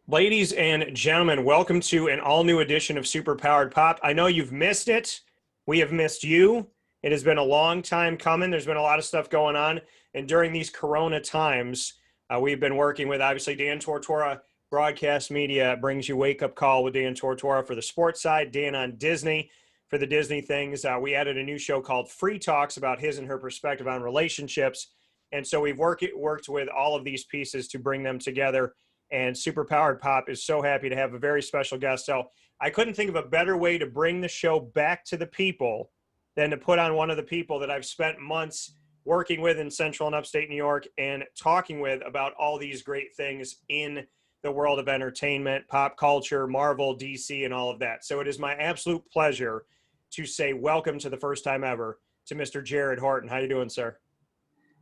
Ladies and gentlemen, welcome to an all-new edition of Superpowered Pop. I know you've missed it. We have missed you. It has been a long time coming. There's been a lot of stuff going on. And during these Corona times, we've been working with, obviously, Dan Tortora, Broadcast Media brings you Wake Up Call with Dan Tortora for the sports side, Dan on Disney for the Disney things. We added a new show called Free Talks about his and her perspective on relationships. And so we've worked with all of these pieces to bring them together. And Superpowered Pop is so happy to have a very special guest. So I couldn't think of a better way to bring the show back to the people than to put on one of the people that I've spent months working with in Central and Upstate New York and talking with about all these great things in the world of entertainment, pop culture, Marvel, DC, and all of that. So it is my absolute pleasure to say welcome to the first time ever to Mr. Jared Horton. How you doing, sir?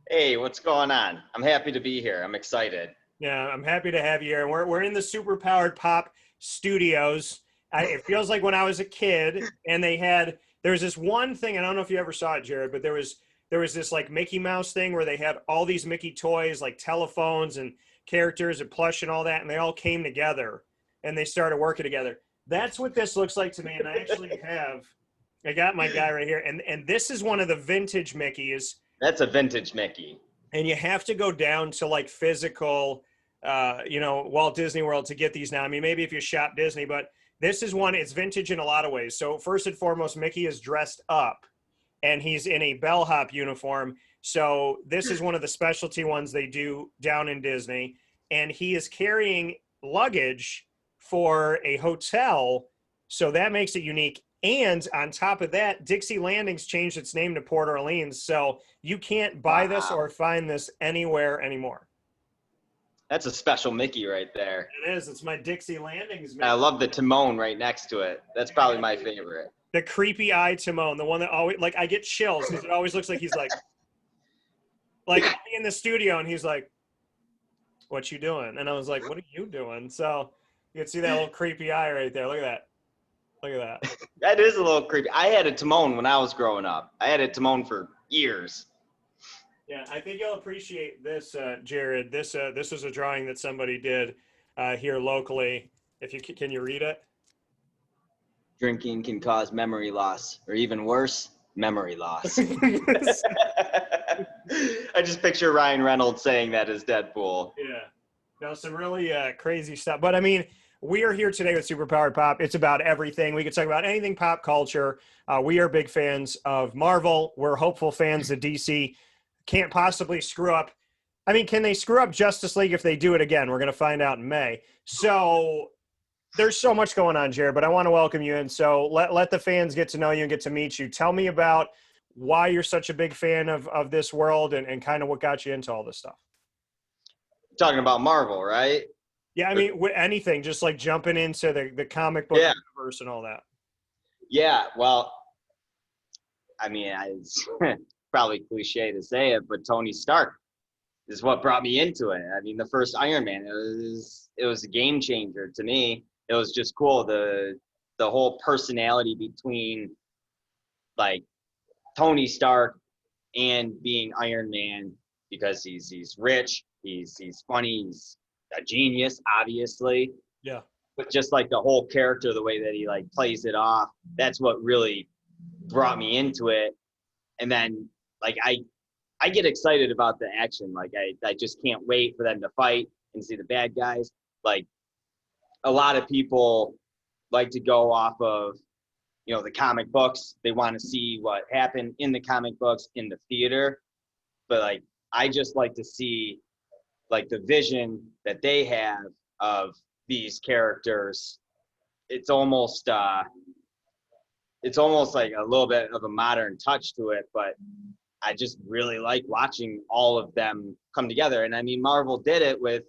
Hey, what's going on? I'm happy to be here. I'm excited. Yeah, I'm happy to have you here. We're in the Superpowered Pop studios. It feels like when I was a kid, and there was this one thing. I don't know if you ever saw it, Jared, but there was this like Mickey Mouse thing where they had all these Mickey toys, like telephones and characters and plush and all that, and they all came together and they started working together. That's what this looks like to me. And I got my guy right here, and this is one of the vintage Mickeys. That's a vintage Mickey. And you have to go down to like physical, Walt Disney World to get these now. I mean, maybe if you shop Disney, but this is one, it's vintage in a lot of ways. So first and foremost, Mickey is dressed up and he's in a bellhop uniform. So this is one of the specialty ones they do down in Disney. And he is carrying luggage for a hotel. So that makes it unique. And on top of that, Dixie Landing's changed its name to Port Orleans. So you can't buy this or find this anywhere anymore. That's a special Mickey right there. It is. It's my Dixie Landings Mickey. I love the Timon right next to it. That's probably my favorite. The creepy eye Timon, the one that always, like, I get chills because it always looks like he's like in the studio and he's like, "What you doing?" And I was like, "What are you doing?" So you can see that little creepy eye right there. Look at that. Look at that. That is a little creepy. I had a Timon when I was growing up. I had a Timon for years. Yeah, I think you'll appreciate this, Jared. This was a drawing that somebody did here locally. Can you read it? Drinking can cause memory loss, or even worse, memory loss. I just picture Ryan Reynolds saying that as Deadpool. Yeah. No, some really crazy stuff. But I mean, we are here today with Superpowered Pop. It's about everything. We could talk about anything pop culture. We are big fans of Marvel. We're hopeful fans of DC. Can't possibly screw up. I mean, can they screw up Justice League if they do it again? We're going to find out in May. So there's so much going on, Jared, but I want to welcome you in. So let the fans get to know you and get to meet you. Tell me about why you're such a big fan of this world and kind of what got you into all this stuff. Talking about Marvel, right? Yeah, I mean, anything, just like jumping into the comic book universe and all that. Yeah, well, I mean, it's probably cliche to say it, but Tony Stark is what brought me into it. I mean, the first Iron Man, it was a game changer to me. It was just cool, the whole personality between like Tony Stark and being Iron Man, because he's rich, he's funny, he's a genius, obviously. Yeah. But just like the whole character, the way that he like plays it off, that's what really brought me into it. And then like I get excited about the action. Like I just can't wait for them to fight and see the bad guys. Like a lot of people like to go off of, the comic books. They want to see what happened in the comic books in the theater. But like I just like to see like the vision that they have of these characters. It's almost like a little bit of a modern touch to it, but I just really like watching all of them come together. And I mean, Marvel did it with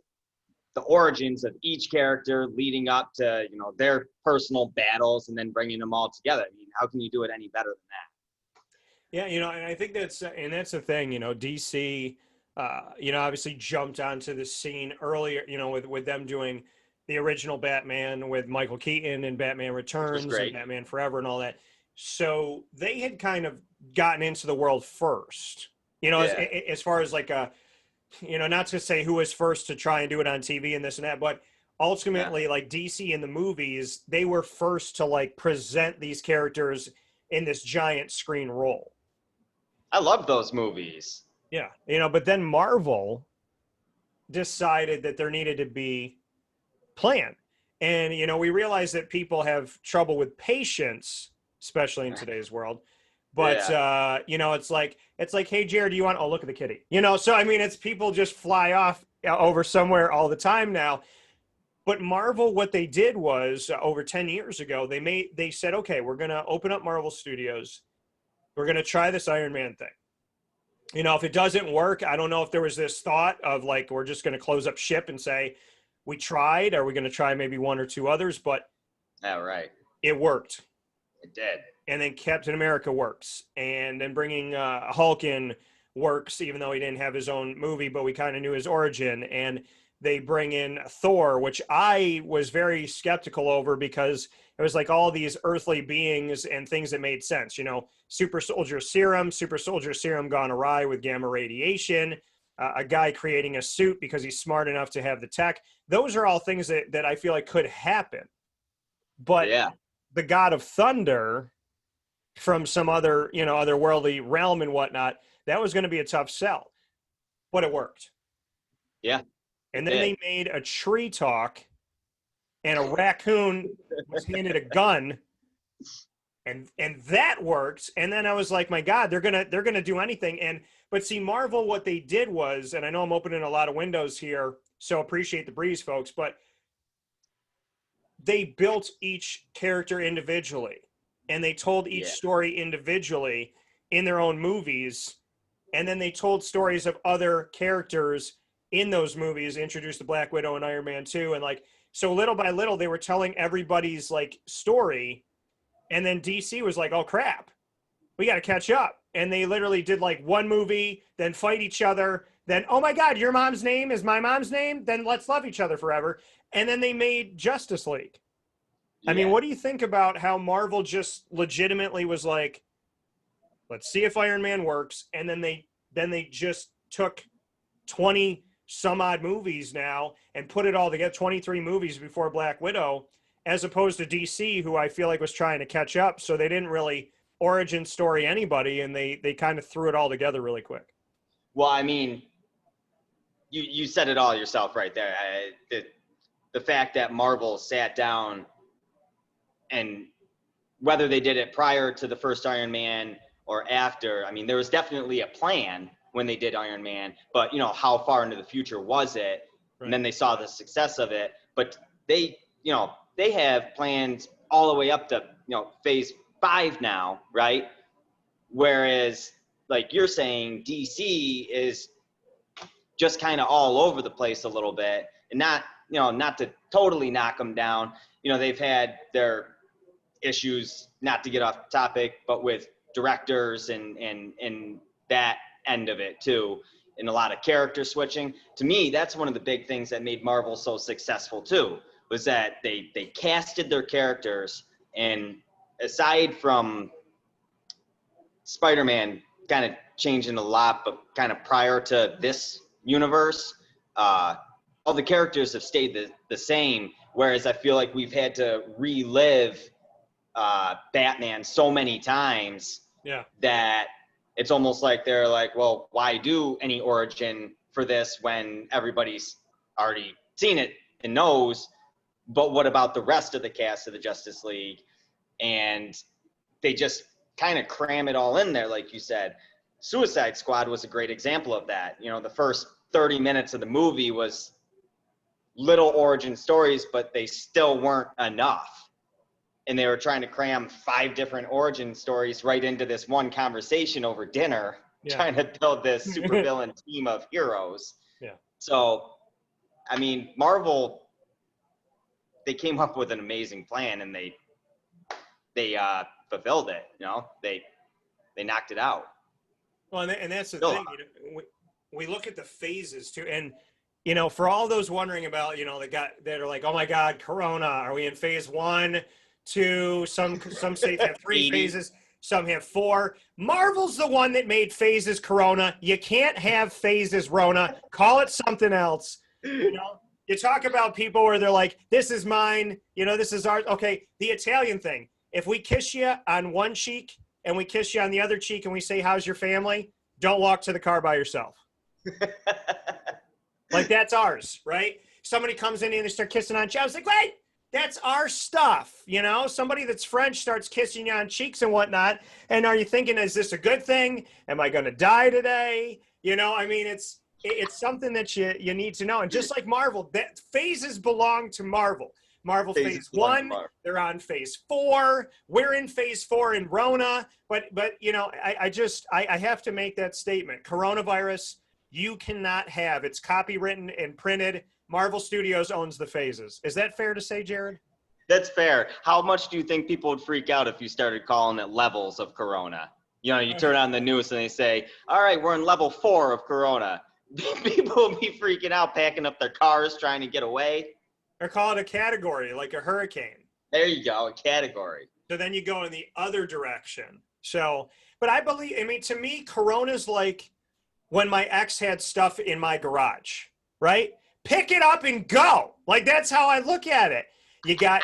the origins of each character leading up to, their personal battles and then bringing them all together. I mean, how can you do it any better than that? Yeah, and I think that's the thing, DC, obviously jumped onto the scene earlier, with them doing the original Batman with Michael Keaton and Batman Returns and Batman Forever and all that. So they had kind of gotten into the world first, as far as like not to say who was first to try and do it on TV and this and that, but ultimately, like DC in the movies, they were first to like present these characters in this giant screen role. I love those movies. Yeah. But then Marvel decided that there needed to be plan. And, we realize that people have trouble with patience, especially in today's world. But, Yeah. it's like, hey, Jared, do you want, oh, look at the kitty, so, I mean, it's people just fly off over somewhere all the time now. But Marvel, what they did was over 10 years ago, they said, okay, we're going to open up Marvel Studios. We're going to try this Iron Man thing. If it doesn't work, I don't know if there was this thought of like, we're just going to close up ship and say, we tried. Are we going to try maybe one or two others? But Right. it worked. It did. And then Captain America works. And then bringing Hulk in works, even though he didn't have his own movie, but we kind of knew his origin. And they bring in Thor, which I was very skeptical over because it was like all these earthly beings and things that made sense. Super soldier serum gone awry with gamma radiation, a guy creating a suit because he's smart enough to have the tech. Those are all things that I feel like could happen. But the God of Thunder from some other, otherworldly realm and whatnot, that was going to be a tough sell. But it worked. Yeah. And then they made a tree talk, and a raccoon was handed a gun, and that worked. And then I was like, my God, they're gonna do anything. But see, Marvel, what they did was, and I know I'm opening a lot of windows here, so appreciate the breeze, folks, but they built each character individually, and they told each story individually in their own movies, and then they told stories of other characters in those movies, introduced the Black Widow and Iron Man 2. And like, so little by little, they were telling everybody's like story. And then DC was like, oh crap, we got to catch up. And they literally did like one movie, then fight each other. Then, oh my God, your mom's name is my mom's name. Then let's love each other forever. And then they made Justice League. Yeah. I mean, what do you think about how Marvel just legitimately was like, let's see if Iron Man works. And then they just took 20 some odd movies now and put it all together, 23 movies before Black Widow, as opposed to DC, who I feel like was trying to catch up. So they didn't really origin story anybody, and they kind of threw it all together really quick. Well, I mean, you said it all yourself right there. The fact that Marvel sat down, and whether they did it prior to the first Iron Man or after, I mean, there was definitely a plan when they did Iron Man, but how far into the future was it? Right. And then they saw the success of it, but they have plans all the way up to, phase 5 now, right? Whereas like you're saying, DC is just kind of all over the place a little bit, and not to totally knock them down. They've had their issues, not to get off topic, but with directors and that end of it too, and a lot of character switching. To me, that's one of the big things that made Marvel so successful too, was that they casted their characters, and aside from Spider-Man kind of changing a lot, but kind of prior to this universe, all the characters have stayed the same, whereas I feel like we've had to relive Batman so many times that it's almost like they're like, well, why do any origin for this when everybody's already seen it and knows? But what about the rest of the cast of the Justice League? And they just kind of cram it all in there, like you said. Suicide Squad was a great example of that. The first 30 minutes of the movie was little origin stories, but they still weren't enough. And they were trying to cram 5 different origin stories right into this one conversation over dinner, trying to build this supervillain team of heroes. Yeah. So, I mean, Marvel, they came up with an amazing plan, and they fulfilled it. They knocked it out. Well, and that's the thing. We look at the phases too, and for all those wondering about, that are like, oh my God, Corona, are we in phase 1? 2, some states have 3 phases, some have 4. Marvel's the one that made phases Corona. You can't have phases Rona. Call it something else. You talk about people where they're like, this is mine, this is ours. Okay, the Italian thing. If we kiss you on one cheek and we kiss you on the other cheek and we say, how's your family? Don't walk to the car by yourself. Like, that's ours, right? Somebody comes in and they start kissing on cheeks. I was like, wait, that's our stuff. Somebody that's French starts kissing you on cheeks and whatnot. And are you thinking, is this a good thing? Am I going to die today? It's something that you need to know. And just like Marvel, that phases belong to Marvel. Marvel phase 1, they're on phase 4. We're in phase 4 in Rona. But I have to make that statement. Coronavirus, you cannot have. It's copywritten and printed. Marvel Studios owns the phases. Is that fair to say, Jared? That's fair. How much do you think people would freak out if you started calling it levels of Corona? You turn on the news and they say, all right, we're in level 4 of Corona. People will be freaking out, packing up their cars, trying to get away. Or call it a category, like a hurricane. There you go, a category. So then you go in the other direction. So, but to me, Corona's like when my ex had stuff in my garage, right? Pick it up and go. Like, that's how I look at it. You got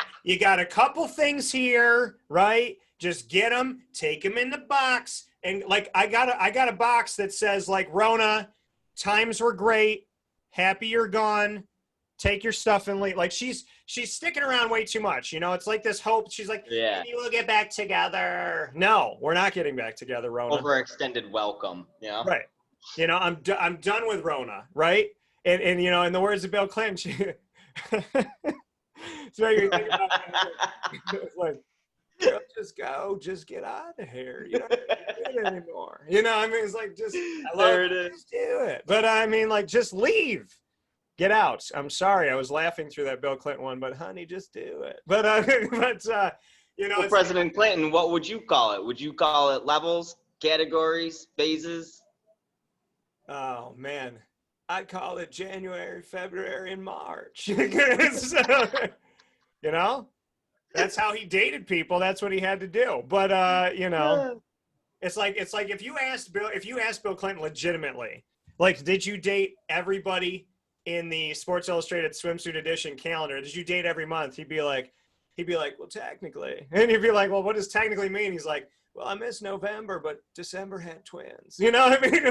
a couple things here, right? Just get them, take them in the box. And like, I got a box that says like, Rona, times were great. Happy you're gone. Take your stuff and leave. Like, she's sticking around way too much. It's like this hope. She's like, yeah, maybe we'll get back together. No, we're not getting back together, Rona. Overextended welcome. Yeah. Right. I'm done with Rona. Right. And in the words of Bill Clinton, it's making me think about it's like, just go, just get out of here. You don't do it anymore. It's like, I love it. Just do it. But just leave. Get out. I'm sorry. I was laughing through that Bill Clinton one, but honey, just do it. But President Clinton, what would you call it? Would you call it levels, categories, phases? Oh man, I'd call it January, February, and March. That's how he dated people. That's what he had to do. But it's like if you asked Bill Clinton legitimately, like, did you date everybody in the Sports Illustrated swimsuit edition calendar? Did you date every month? He'd be like, well, technically. And you'd be like, well, what does technically mean? He's like, well, I missed November, but December had twins. You know what I mean?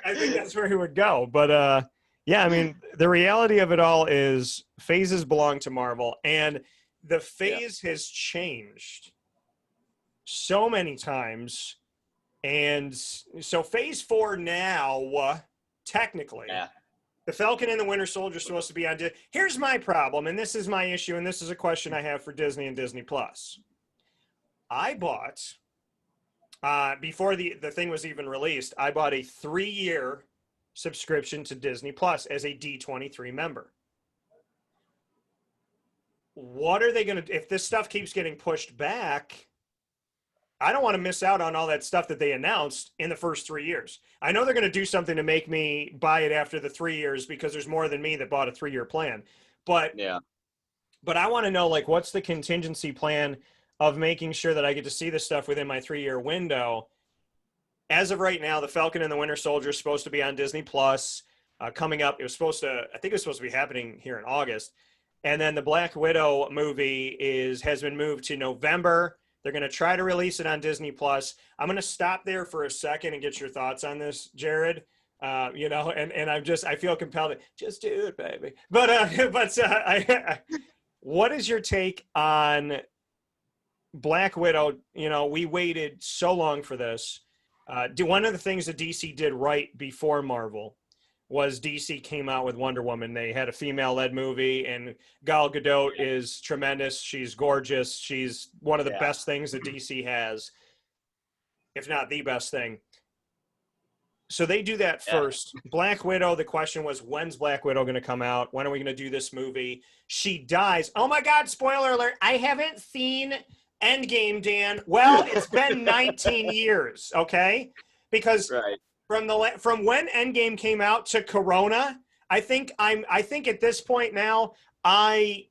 I think that's where he would go. But the reality of it all is phases belong to Marvel, and the phase has changed so many times. And so phase 4 now, technically, the Falcon and the Winter Soldier is supposed to be on Disney. Here's my problem, and this is my issue, and this is a question I have for Disney and Disney Plus. I bought, before the thing was even released, I bought a 3-year subscription to Disney Plus as a D23 member. What are they going to, if this stuff keeps getting pushed back, I don't want to miss out on all that stuff that they announced in the first 3 years. I know they're going to do something to make me buy it after the 3 years because there's more than me that bought a 3-year plan. But I want to know, like, what's the contingency plan of making sure that I get to see this stuff within my 3-year window? As of right now, the Falcon and the Winter Soldier is supposed to be on Disney Plus coming up. I think it was supposed to be happening here in August. And then the Black Widow movie has been moved to November. They're going to try to release it on Disney Plus. I'm going to stop there for a second and get your thoughts on this, Jared. And I feel compelled to just do it, baby. But what is your take on Black Widow? We waited so long for this. One of the things that DC did right before Marvel was DC came out with Wonder Woman. They had a female-led movie, and Gal Gadot is tremendous. She's gorgeous. She's one of the best things that DC has, if not the best thing. So they do that first. Black Widow, the question was, when's Black Widow going to come out? When are we going to do this movie? She dies. Oh, my God, spoiler alert. I haven't seen Endgame, Dan. Well, it's been 19 years, okay? Because from when Endgame came out to Corona, I think at this point now I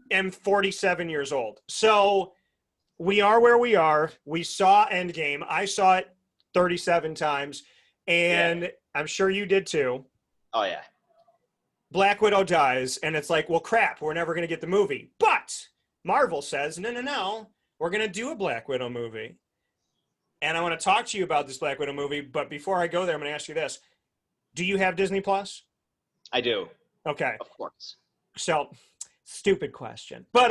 am 47 years old. So we are where we are. We saw Endgame. I saw it 37 times, and I'm sure you did too. Oh yeah. Black Widow dies, and it's like, well, crap, we're never going to get the movie. But Marvel says, no, we're going to do a Black Widow movie. And I want to talk to you about this Black Widow movie. But before I go there, I'm going to ask you this. Do you have Disney Plus? I do. Okay. Of course. So, stupid question. But,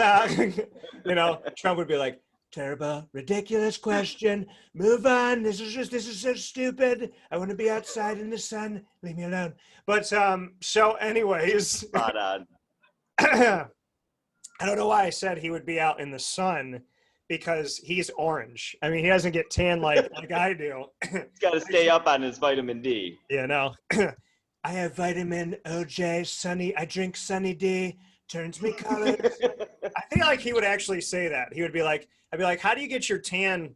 Trump would be like, terrible, ridiculous question. Move on. This is so stupid. I want to be outside in the sun. Leave me alone. But so anyways, Spot on. I don't know why I said he would be out in the sun because he's orange. I mean, he doesn't get tan like I do. He's got to stay up on his vitamin D. Yeah, no. I have vitamin OJ, Sunny. I drink Sunny D. Turns me colors. I feel like he would actually say that. He would be like, I'd be like, how do you get your tan,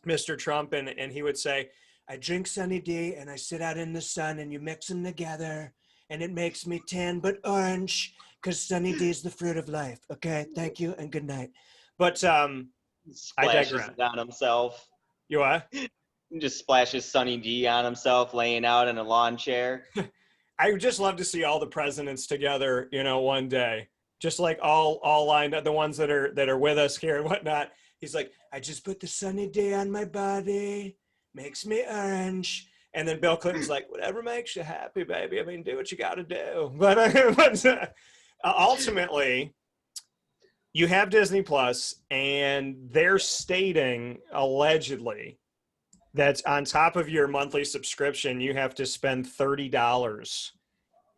Mr. Trump? And he would say, I drink Sunny D and I sit out in the sun and you mix them together and it makes me tan but orange because Sunny D is the fruit of life. Okay, thank you and good night. But I Splashes digress. it on himself. You what? He just splashes Sunny D on himself laying out in a lawn chair. I would just love to see all the presidents together, one day. Just like all lined up, the ones that are with us here and whatnot. He's like, I just put the Sunny D on my body, makes me orange. And then Bill Clinton's like, whatever makes you happy, baby. I mean, do what you got to do. But ultimately, you have Disney Plus, and they're stating allegedly that on top of your monthly subscription, you have to spend $30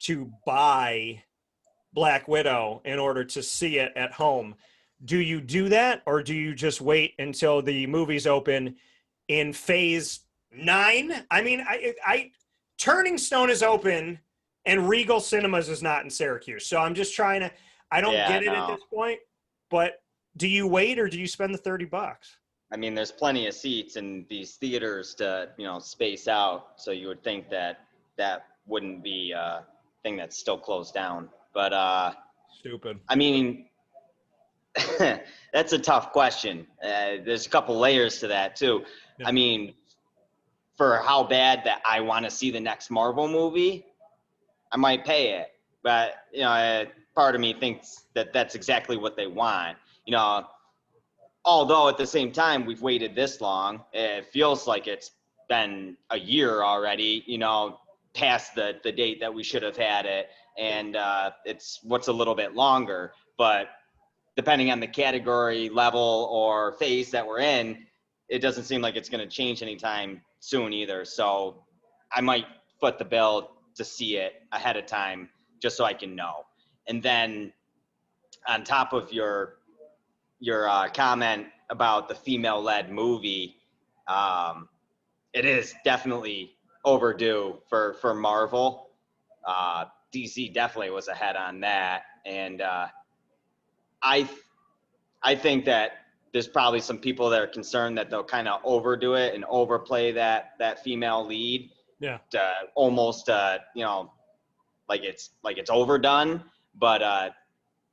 to buy Black Widow in order to see it at home. Do you do that, or do you just wait until the movies open in phase 9? I mean, I Turning Stone is open and Regal Cinemas is not in Syracuse. So I'm just trying to, I don't get it at this point, but do you wait or do you spend the $30? I mean, there's plenty of seats in these theaters to, space out. So you would think that wouldn't be a thing that's still closed down. But stupid. I mean, that's a tough question. There's a couple layers to that too. Yeah. I mean, for how bad that I want to see the next Marvel movie, I might pay it. But part of me thinks that that's exactly what they want. Although at the same time we've waited this long, it feels like it's been a year already. Past the date that we should have had it, and it's what's a little bit longer. But depending on the category level or phase that we're in, it doesn't seem like it's going to change anytime soon either. So I might foot the bill to see it ahead of time just so I can know. And then on top of your comment about the female-led movie, it is definitely overdue for Marvel. DC definitely was ahead on that, and I think that there's probably some people that are concerned that they'll kind of overdo it and overplay that female lead. Yeah. To almost like it's overdone. But I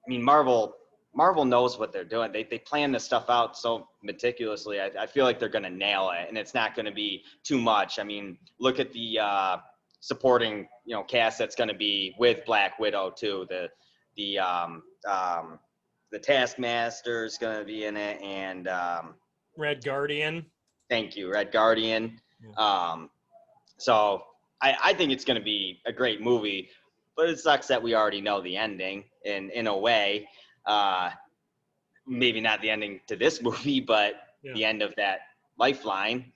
mean, Marvel knows what they're doing. They plan this stuff out so meticulously. I feel like they're going to nail it, and it's not going to be too much. I mean, look at the supporting cast that's going to be with Black Widow too. The Taskmaster is going to be in it, and Red Guardian. Thank you, Red Guardian. Yeah. So I think it's going to be a great movie, but it sucks that we already know the ending in a way. Maybe not the ending to this movie, but the end of that lifeline.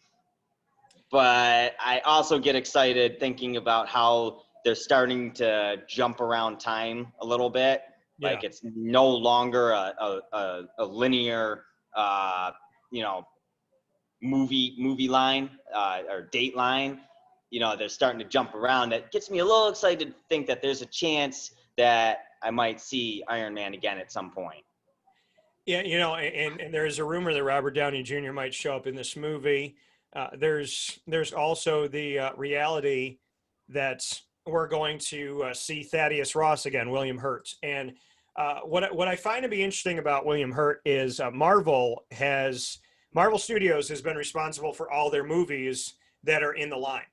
But I also get excited thinking about how they're starting to jump around time a little bit. Yeah. Like it's no longer a linear, movie line or date line. They're starting to jump around. That gets me a little excited to think that there's a chance that I might see Iron Man again at some point. Yeah, and there's a rumor that Robert Downey Jr. might show up in this movie. There's also the reality that we're going to see Thaddeus Ross again, William Hurt. And what I find to be interesting about William Hurt is Marvel Studios has been responsible for all their movies that are in the line,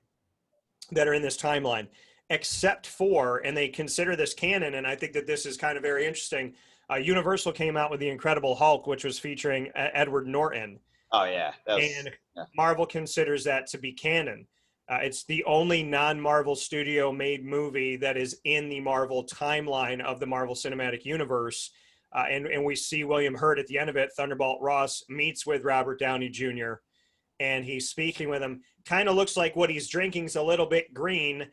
that are in this timeline. except for, and they consider this canon, and I think that this is kind of very interesting. Universal came out with the Incredible Hulk, which was featuring Edward Norton, Oh yeah, and yeah. Marvel considers that to be canon. It's the only non-Marvel studio made movie that is in the Marvel timeline of the Marvel Cinematic Universe. And we see William Hurt at the end of it. Thunderbolt Ross meets with Robert Downey Jr. and he's speaking with him. Kind of looks like what he's drinking is a little bit green.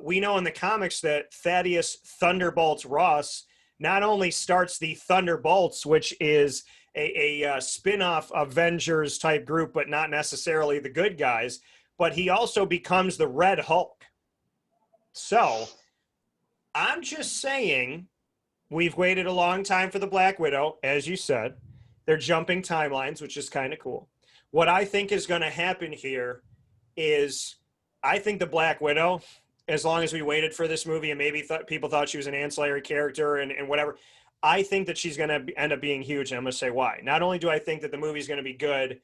We know in the comics that Thaddeus Thunderbolts Ross not only starts the Thunderbolts, which is a spin-off Avengers type group, but not necessarily the good guys, but he also becomes the Red Hulk. So I'm just saying, we've waited a long time for the Black Widow, as you said. They're jumping timelines, which is kind of cool. What I think is going to happen here is I think the Black Widow, as long as we waited for this movie and maybe people thought she was an ancillary character and whatever, I think that she's going to end up being huge. And I'm going to say why. Not only do I think that the movie's going to be good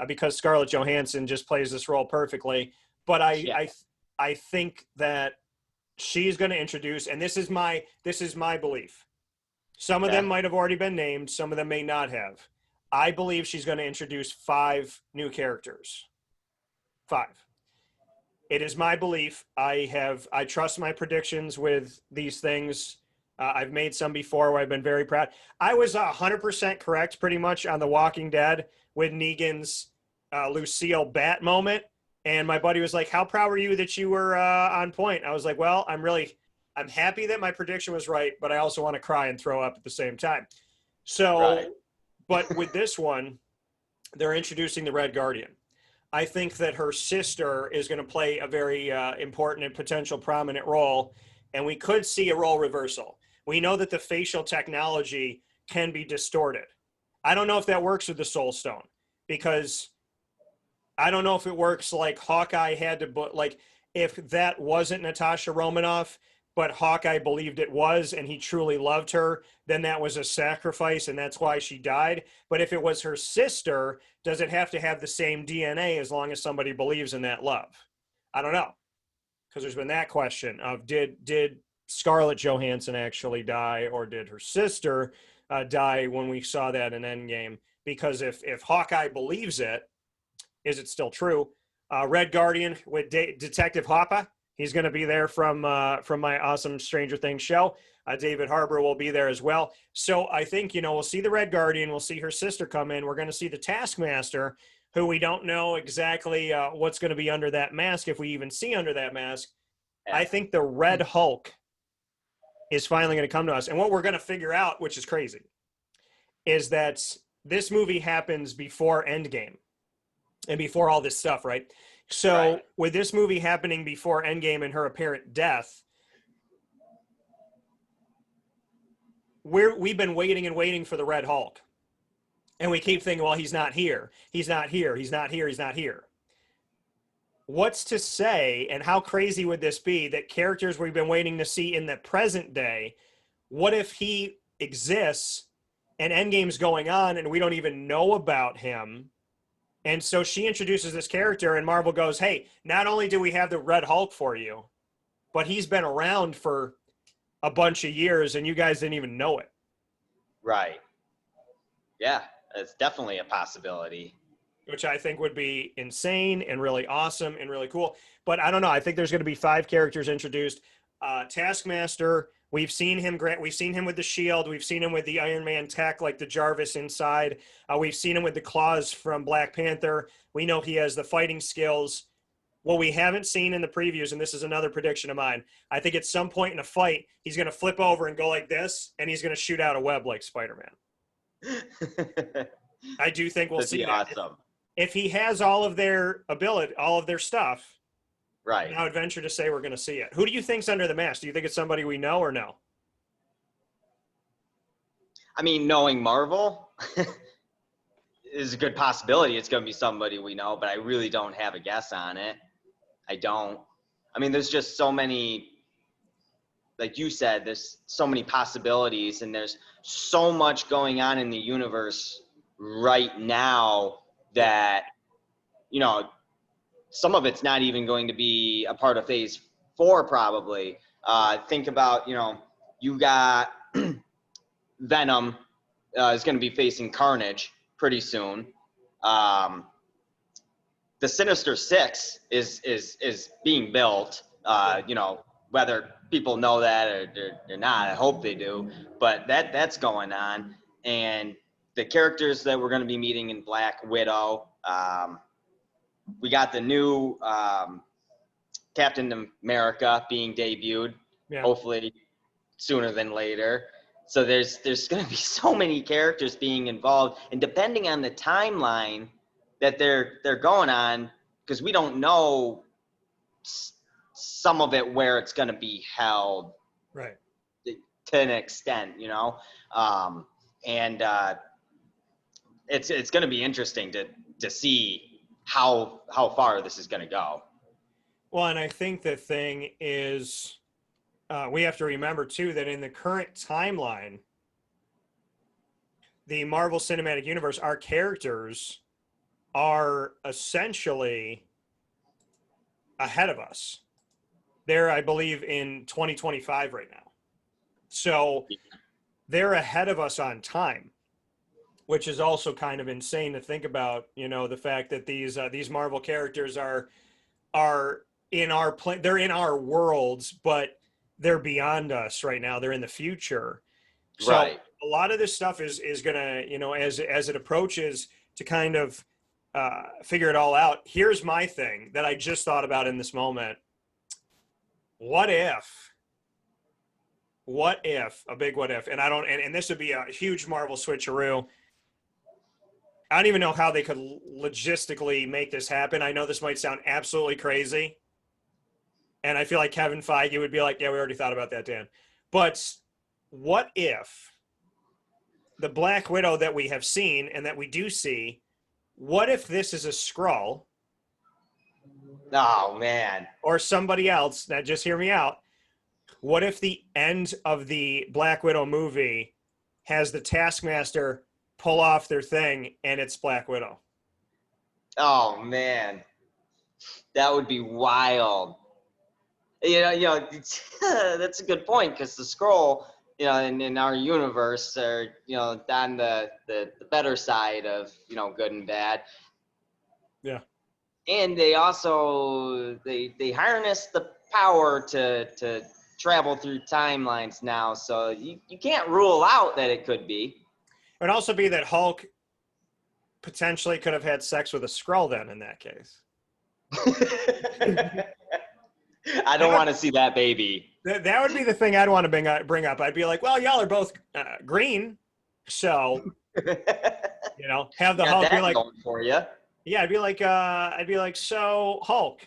because Scarlett Johansson just plays this role perfectly, but I think that she's going to introduce, and this is my belief. Some of them might have already been named. Some of them may not have. I believe she's going to introduce 5 new characters. 5. It is my belief. I trust my predictions with these things. I've made some before where I've been very proud. I was 100% correct pretty much on The Walking Dead with Negan's Lucille Bat moment. And my buddy was like, how proud were you that you were on point? I was like, well, I'm happy that my prediction was right, but I also want to cry and throw up at the same time. So, right. But with this one, they're introducing the Red Guardian. I think that her sister is going to play a very important and potential prominent role, and we could see a role reversal. We know that the facial technology can be distorted. I don't know if that works with the Soul Stone, because I don't know if it works like Hawkeye had to, like if that wasn't Natasha Romanoff, but Hawkeye believed it was, and he truly loved her, then that was a sacrifice, and that's why she died. But if it was her sister, does it have to have the same DNA as long as somebody believes in that love? I don't know, because there's been that question of did Scarlett Johansson actually die, or did her sister die when we saw that in Endgame? Because if Hawkeye believes it, is it still true? Red Guardian with Detective Hopper. He's going to be there from my awesome Stranger Things show. David Harbour will be there as well. So I think, we'll see the Red Guardian. We'll see her sister come in. We're going to see the Taskmaster, who we don't know exactly what's going to be under that mask, if we even see under that mask. Yeah. I think the Red Hulk is finally going to come to us. And what we're going to figure out, which is crazy, is that this movie happens before Endgame and before all this stuff, right? So right. With this movie happening before Endgame and her apparent death, we've been waiting and waiting for the Red Hulk. And we keep thinking, well, he's not here. He's not here. He's not here. He's not here. What's to say, and how crazy would this be, that characters we've been waiting to see in the present day, what if he exists and Endgame's going on and we don't even know about him? And so she introduces this character, and Marvel goes, hey, not only do we have the Red Hulk for you, but he's been around for a bunch of years, and you guys didn't even know it. Right. Yeah, it's definitely a possibility. Which I think would be insane and really awesome and really cool. But I don't know. I think there's going to be 5 characters introduced. Taskmaster, we've seen him with the shield. We've seen him with the Iron Man tech, like the Jarvis inside. We've seen him with the claws from Black Panther. We know he has the fighting skills. What we haven't seen in the previews, and this is another prediction of mine, I think at some point in a fight, he's going to flip over and go like this, and he's going to shoot out a web like Spider-Man. I do think we'll see that. Awesome. If he has all of their ability, all of their stuff, right? I would venture to say we're going to see it. Who do you think's under the mask? Do you think it's somebody we know or no? I mean, knowing Marvel is a good possibility. It's going to be somebody we know, but I really don't have a guess on it. I don't. I mean, there's just so many, like you said, there's so many possibilities, and there's so much going on in the universe right now that, some of it's not even going to be a part of phase 4 probably. Think about, you got Venom is going to be facing Carnage pretty soon. The Sinister Six is being built. Whether people know that or not, I hope they do. But that's going on, and the characters that we're going to be meeting in Black Widow. We got the new Captain America being debuted. Yeah. Hopefully sooner than later. So there's going to be so many characters being involved, and depending on the timeline that they're going on, because we don't know some of it where it's going to be held, right, to an extent, and it's going to be interesting to see how far this is going to go. Well, and I think the thing is, we have to remember too that in the current timeline, the Marvel Cinematic Universe, our characters are essentially ahead of us. They're, I believe, in 2025 right now. So they're ahead of us on time, which is also kind of insane to think about, the fact that these Marvel characters are in our they're in our worlds, but they're beyond us right now. They're in the future. So right. A lot of this stuff is gonna, as it approaches to kind of figure it all out. Here's my thing that I just thought about in this moment. What if a big what if, and this would be a huge Marvel switcheroo. I don't even know how they could logistically make this happen. I know this might sound absolutely crazy. And I feel like Kevin Feige would be like, yeah, we already thought about that, Dan. But what if the Black Widow that we have seen and that we do see, what if this is a Skrull? Oh, man. Or somebody else? Now, just hear me out. What if the end of the Black Widow movie has the Taskmaster pull off their thing and it's Black Widow? Oh, man. That would be wild. That's a good point, because the Skrull, in our universe are, on the better side of, good and bad. Yeah. And they also, they harness the power to travel through timelines now. So you can't rule out that it could be. It would also be that Hulk potentially could have had sex with a Skrull then in that case. I don't want to see that baby. That would be the thing I'd want to bring up. I'd be like, well, y'all are both green, so have the Hulk be like, going for you. Yeah, I'd be like, so Hulk.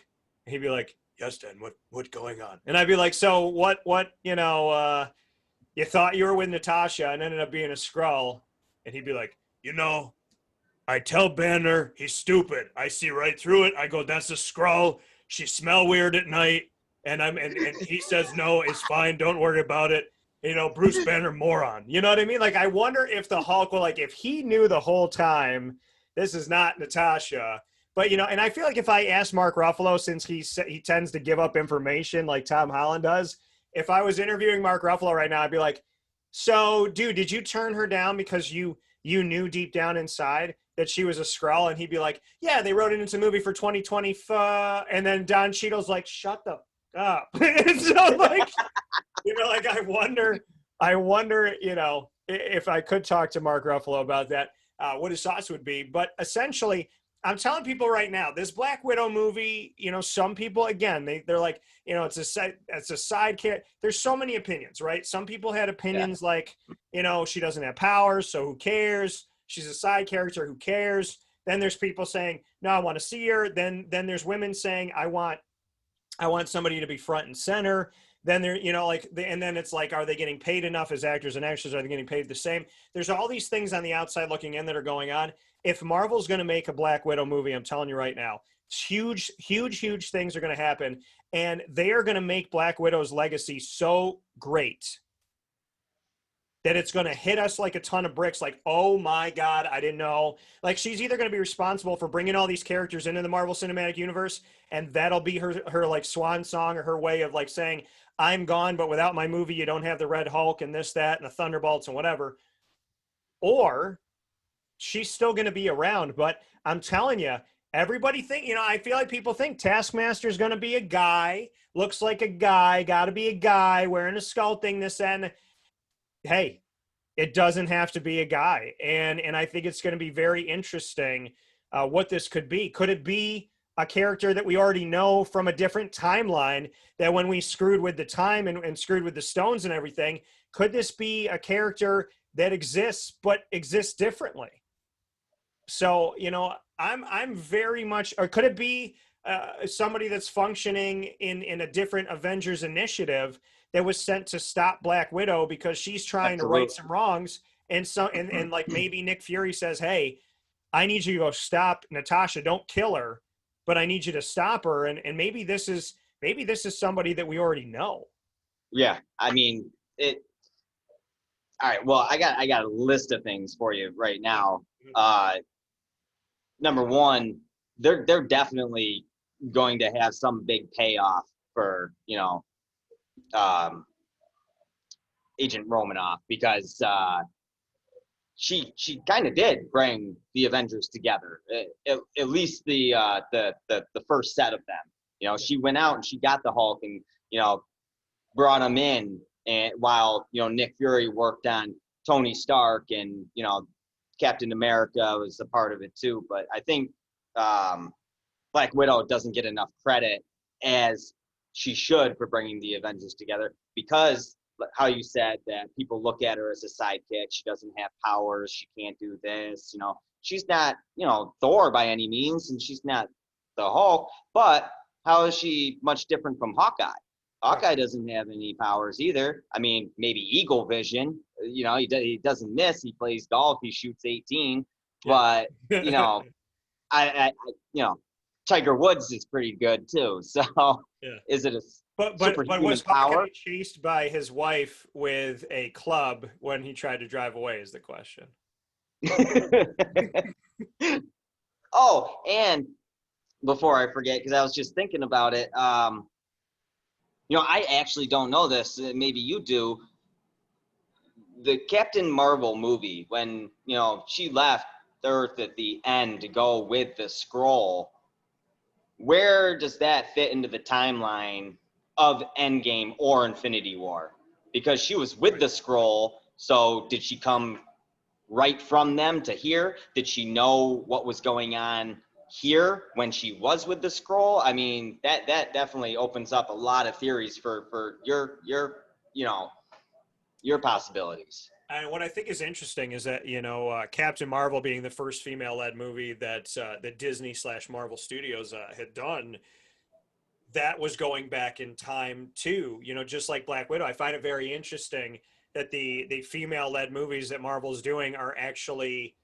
He'd be like, yes, Dan, what's going on? And I'd be like, so what? You thought you were with Natasha and ended up being a Skrull, and he'd be like, I tell Banner he's stupid. I see right through it. I go, that's a Skrull. She smell weird at night. And he says, no, it's fine. Don't worry about it. Bruce Banner, moron. You know what I mean? Like, I wonder if the Hulk will, if he knew the whole time, this is not Natasha. But, and I feel like if I asked Mark Ruffalo, since he tends to give up information like Tom Holland does, if I was interviewing Mark Ruffalo right now, I'd be like, so, dude, did you turn her down because you knew deep down inside that she was a Skrull? And he'd be like, yeah, they wrote it into a movie for 2020. And then Don Cheadle's like, shut the up. And so, I wonder, if I could talk to Mark Ruffalo about that, what his thoughts would be. But essentially, I'm telling people right now, this Black Widow movie, some people, again, they're like, it's a side character. There's so many opinions, right? Some people had opinions like, she doesn't have powers, so who cares? She's a side character, who cares? Then there's people saying, no, I want to see her. Then there's women saying, I want somebody to be front and center. Then they're, and then it's like, are they getting paid enough as actors and actresses? Are they getting paid the same? There's all these things on the outside looking in that are going on. If Marvel's going to make a Black Widow movie, I'm telling you right now, huge things are going to happen. And they are going to make Black Widow's legacy so great that it's going to hit us like a ton of bricks. Like, oh my God, I didn't know. Like, she's either going to be responsible for bringing all these characters into the Marvel Cinematic Universe, and that'll be her like swan song, or her way of like saying, I'm gone, but without my movie, you don't have the Red Hulk and this, that, and the Thunderbolts and whatever. Or she's still going to be around. But I'm telling you, everybody think, I feel like people think Taskmaster is going to be a guy, looks like a guy, got to be a guy wearing a skull thing, this and hey, it doesn't have to be a guy. And I think it's going to be very interesting what this could be. Could it be a character that we already know from a different timeline, that when we screwed with the time and screwed with the stones and everything, could this be a character that exists but exists differently? So, I'm very much, or could it be somebody that's functioning in a different Avengers initiative that was sent to stop Black Widow because she's trying to right some wrongs? And so, and like maybe Nick Fury says, hey, I need you to go stop Natasha. Don't kill her, but I need you to stop her. And maybe this is somebody that we already know. Yeah. I mean, all right. Well, I got a list of things for you right now. Number one, they're definitely going to have some big payoff for, Agent Romanoff, because she kind of did bring the Avengers together, at least the first set of them. She went out and she got the Hulk and brought him in, and while Nick Fury worked on Tony Stark, and Captain America was a part of it too. But I think Black Widow doesn't get enough credit as she should for bringing the Avengers together, because how you said that people look at her as a sidekick. She doesn't have powers. She can't do this. She's not, Thor by any means, and she's not the Hulk. But how is she much different from Hawkeye? Hawkeye doesn't have any powers either. I mean, maybe Eagle Vision. He doesn't miss. He plays golf. He shoots 18. But I Tiger Woods is pretty good too. So is it a but was Hawkeye chased by his wife with a club when he tried to drive away? Is the question. Oh, and before I forget, because I was just thinking about it. I actually don't know this. Maybe you do. The Captain Marvel movie, when she left Earth at the end to go with the Skrull, where does that fit into the timeline of Endgame or Infinity War? Because she was with the Skrull, so did she come right from them to here? Did she know what was going on here when she was with the Skrull? I mean, that definitely opens up a lot of theories for your possibilities. And what I think is interesting is that Captain Marvel being the first female-led movie that Disney / Marvel Studios had done, that was going back in time too. Just like Black Widow, I find it very interesting that the female-led movies that Marvel's doing are actually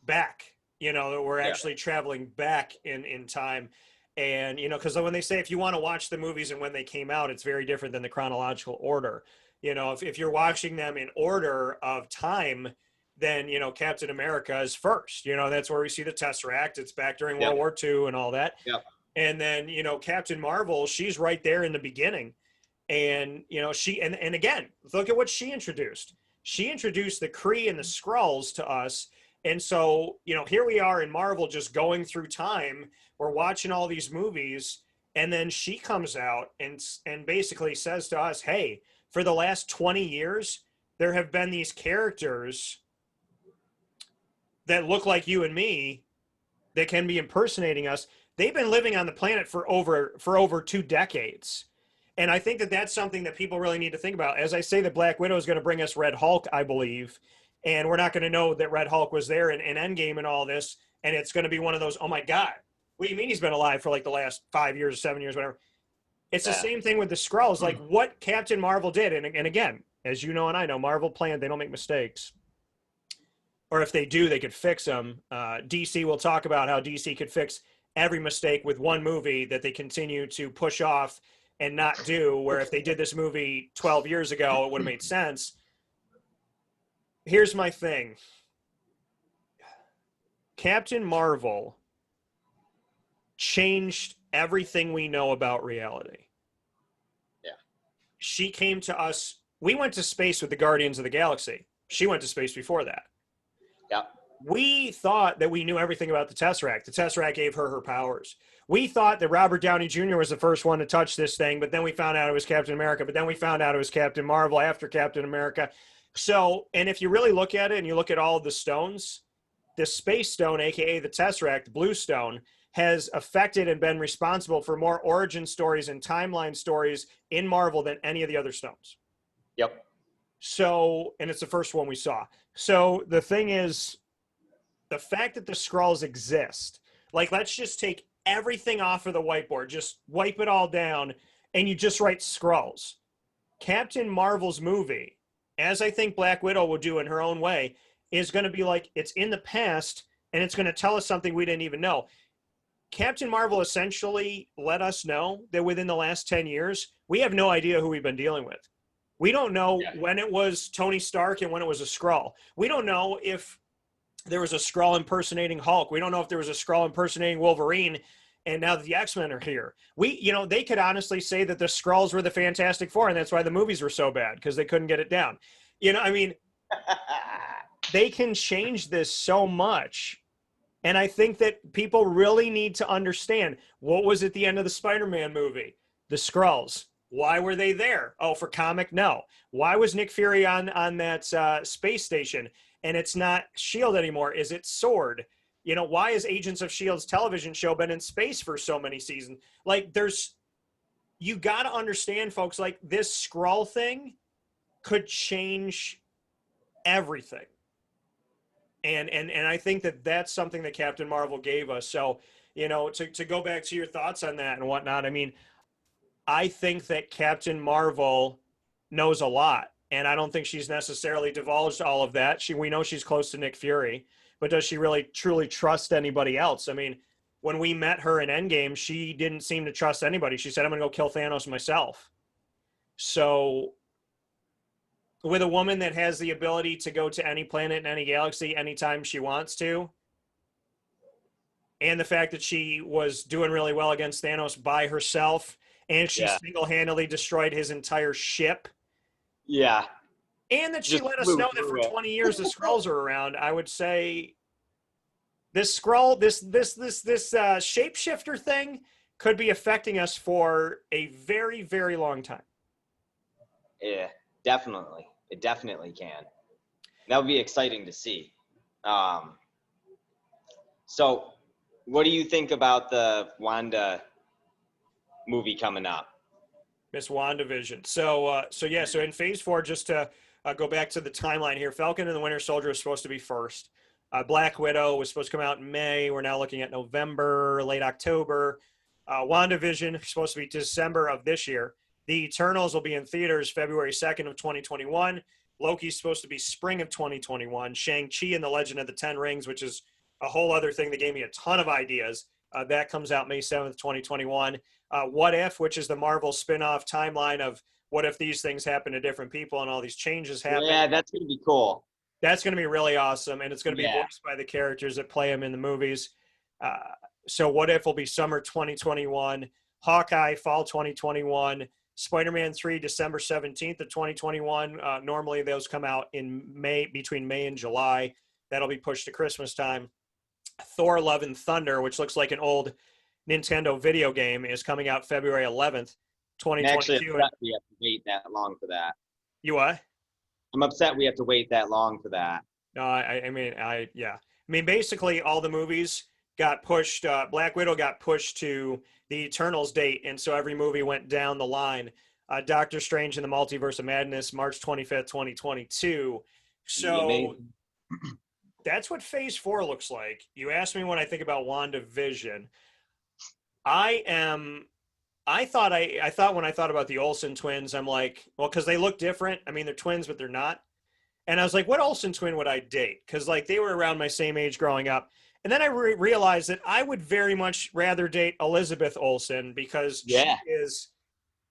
back. We're actually traveling back in time. And because when they say if you want to watch the movies and when they came out, it's very different than the chronological order. If you're watching them in order of time, then Captain America is first. That's where we see the Tesseract. It's back during World War II and all that. And then Captain Marvel, she's right there in the beginning. And she and again, look at what she introduced. She introduced the Kree and the Skrulls to us. And so here we are in Marvel, just going through time. We're watching all these movies, and then she comes out and basically says to us, hey, for the last 20 years, there have been these characters that look like you and me that can be impersonating us. They've been living on the planet for over 2 decades. And I think that that's something that people really need to think about. As I say, that Black Widow is going to bring us Red Hulk, I believe. And we're not going to know that Red Hulk was there in Endgame and all this. And it's going to be one of those, oh my God, what do you mean he's been alive for like the last 5 years, or 7 years, whatever? It's the same thing with the Skrulls. Like what Captain Marvel did. And again, as you know and I know, Marvel planned, they don't make mistakes. Or if they do, they could fix them. DC will talk about how DC could fix every mistake with one movie that they continue to push off and not do, where if they did this movie 12 years ago, it would have made sense. Here's my thing. Captain Marvel changed everything we know about reality. Yeah. She came to us. We went to space with the Guardians of the Galaxy. She went to space before that. Yeah. We thought that we knew everything about the Tesseract. The Tesseract gave her her powers. We thought that Robert Downey Jr. was the first one to touch this thing, but then we found out it was Captain America, but then we found out it was Captain Marvel after Captain America. So, and if you really look at it and you look at all of the stones, the Space Stone, aka the Tesseract, the Blue Stone, has affected and been responsible for more origin stories and timeline stories in Marvel than any of the other stones. Yep. So, and it's the first one we saw. So the thing is, the fact that the Skrulls exist, like, let's just take everything off of the whiteboard, just wipe it all down, and you just write Skrulls. Captain Marvel's movie, as I think Black Widow will do in her own way, is going to be like, it's in the past, and it's going to tell us something we didn't even know. Captain Marvel essentially let us know that within the last 10 years, we have no idea who we've been dealing with. We don't know when it was Tony Stark and when it was a Skrull. We don't know if there was a Skrull impersonating Hulk. We don't know if there was a Skrull impersonating Wolverine. And now that the X-Men are here, they could honestly say that the Skrulls were the Fantastic Four, and that's why the movies were so bad, because they couldn't get it down. They can change this so much. And I think that people really need to understand, what was at the end of the Spider-Man movie? The Skrulls. Why were they there? Oh, for comic? No. Why was Nick Fury on that space station? And it's not S.H.I.E.L.D. anymore. Is it S.W.O.R.D.? Why has Agents of S.H.I.E.L.D.'s television show been in space for so many seasons? Like, you got to understand, folks, like, this Skrull thing could change everything. And I think that that's something that Captain Marvel gave us. So, to go back to your thoughts on that and whatnot, I think that Captain Marvel knows a lot. And I don't think she's necessarily divulged all of that. We know she's close to Nick Fury, but does she really truly trust anybody else? When we met her in Endgame, she didn't seem to trust anybody. She said, I'm going to go kill Thanos myself. So with a woman that has the ability to go to any planet in any galaxy anytime she wants to, and the fact that she was doing really well against Thanos by herself, and she single-handedly destroyed his entire ship. Yeah. And that she let us know that for 20 years the Skrulls are around. I would say this Skrull, this shapeshifter thing could be affecting us for a very, very long time. Yeah, definitely. It definitely can. That would be exciting to see. So what do you think about the Wanda movie coming up? Miss WandaVision. So in Phase 4, just to go back to the timeline here, Falcon and the Winter Soldier was supposed to be first. Black Widow was supposed to come out in May. We're now looking at November, late October. WandaVision is supposed to be December of this year. The Eternals will be in theaters February 2nd of 2021. Loki's supposed to be spring of 2021. Shang-Chi and the Legend of the Ten Rings, which is a whole other thing that gave me a ton of ideas. That comes out May 7th, 2021. What If, which is the Marvel spin-off timeline of what if these things happen to different people and all these changes happen. Yeah, that's going to be cool. That's going to be really awesome, and it's going to be voiced by the characters that play them in the movies. So What If will be summer 2021. Hawkeye, fall 2021. Spider-Man 3, December 17th of 2021. Normally those come out in between May and July. That'll be pushed to Christmas time. Thor, Love and Thunder, which looks like an old Nintendo video game, is coming out February 11th, 2022. Actually, we have to wait that long for that. You what? I'm upset we have to wait that long for that. No, basically all the movies got pushed. Black Widow got pushed to the Eternals date, and so every movie went down the line. Doctor Strange and the Multiverse of Madness, March 25th, 2022. So that's what Phase 4 looks like. You asked me what I think about WandaVision. I thought when I thought about the Olsen twins, I'm like, well, because they look different. They're twins, but they're not. And I was like, what Olsen twin would I date? Because they were around my same age growing up. And then I realized that I would very much rather date Elizabeth Olsen, because she is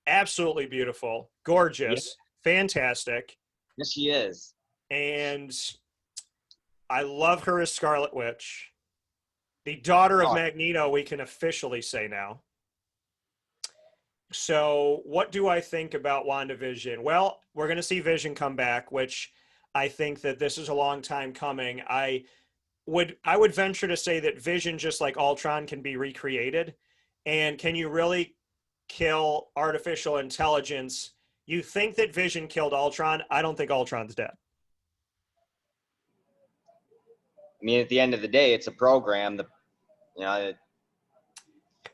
absolutely beautiful, gorgeous, fantastic. Yes, she is. and I love her as Scarlet Witch, the daughter of Oh, Magneto. We can officially say now. So, what do I think about WandaVision? Well, we're going to see Vision come back, which I think that this is a long time coming. I would venture to say that Vision, just like Ultron, can be recreated. And can you really kill artificial intelligence? You think that Vision killed Ultron? I don't think Ultron's dead. I mean, at the end of the day, it's a program. I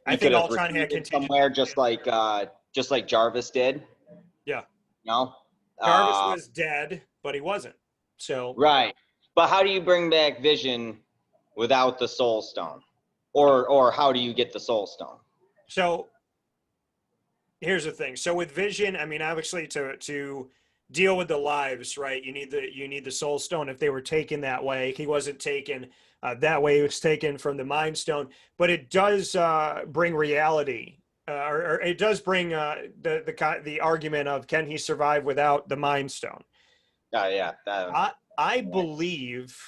He think could have Ultron had retreated continued. somewhere just like Jarvis did. Yeah. You know? Jarvis Uh, was dead, but he wasn't. So, right. But how do you bring back Vision without the Soul Stone? Or how do you get the Soul Stone? so here's the thing. So with Vision, I mean, obviously to deal with the lives, right? You need the Soul Stone. If they were taken that way, he wasn't taken that way. He was taken from the Mind Stone, but it does bring reality, or it does bring the argument of can he survive without the Mind Stone? Yeah. I believe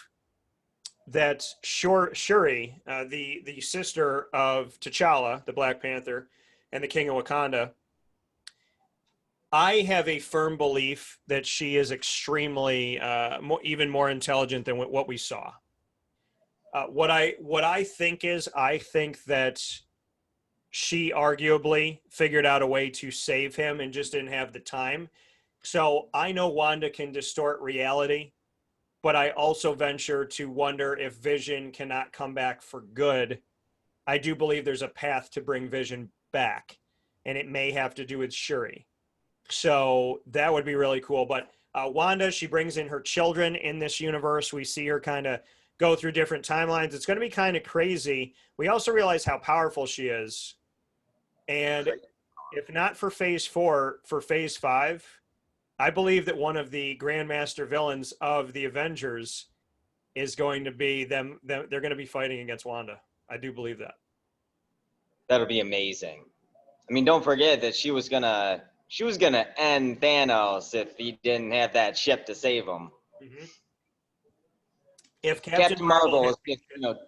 that Shuri, the sister of T'Challa, the Black Panther, and the King of Wakanda, I have a firm belief that she is extremely, even more intelligent than what we saw. What I think is, I think that she arguably figured out a way to save him and just didn't have the time. So I know Wanda can distort reality, but I also venture to wonder if Vision cannot come back for good. I do believe there's a path to bring Vision back, and it may have to do with Shuri. So that would be really cool. But Wanda, she brings in her children in this universe. We see her kind of go through different timelines. It's going to be kind of crazy. We also realize how powerful she is. And if not for phase 4, for phase 5, I believe that one of the Grandmaster villains of the Avengers is going to be them. They're going to be fighting against Wanda. I do believe that. That'll be amazing. I mean, don't forget that she was gonna end Thanos if he didn't have that ship to save him. Mm-hmm. If Captain Captain Marvel Marvel had, was just,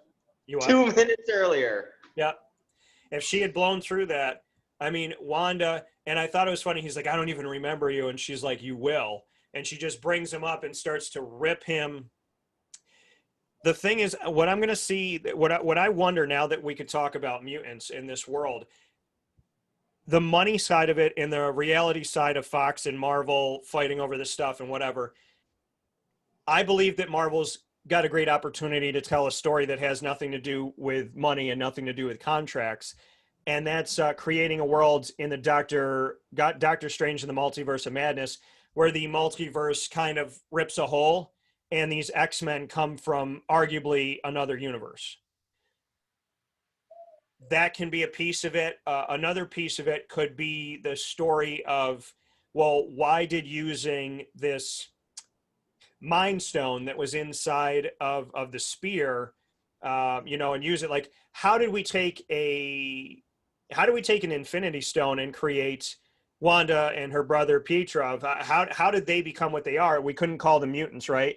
you what? 2 minutes earlier. Yeah. If she had blown through that, I mean, Wanda, and I thought it was funny. He's like, I don't even remember you. And she's like, you will. And she just brings him up and starts to rip him. The thing is, what I'm going to see, what I wonder now that we could talk about mutants in this world, the money side of it and the reality side of Fox and Marvel fighting over this stuff and whatever, I believe that Marvel's got a great opportunity to tell a story that has nothing to do with money and nothing to do with contracts. And that's creating a world in the Doctor Strange in the Multiverse of Madness, where the multiverse kind of rips a hole and these X-Men come from arguably another universe. That can be a piece of it. Another piece of it could be the story of, well, why did using this Mind Stone that was inside of the spear, and use it, like, how did we take an Infinity Stone and create Wanda and her brother Petrov? How did they become what they are? We couldn't call them mutants, right?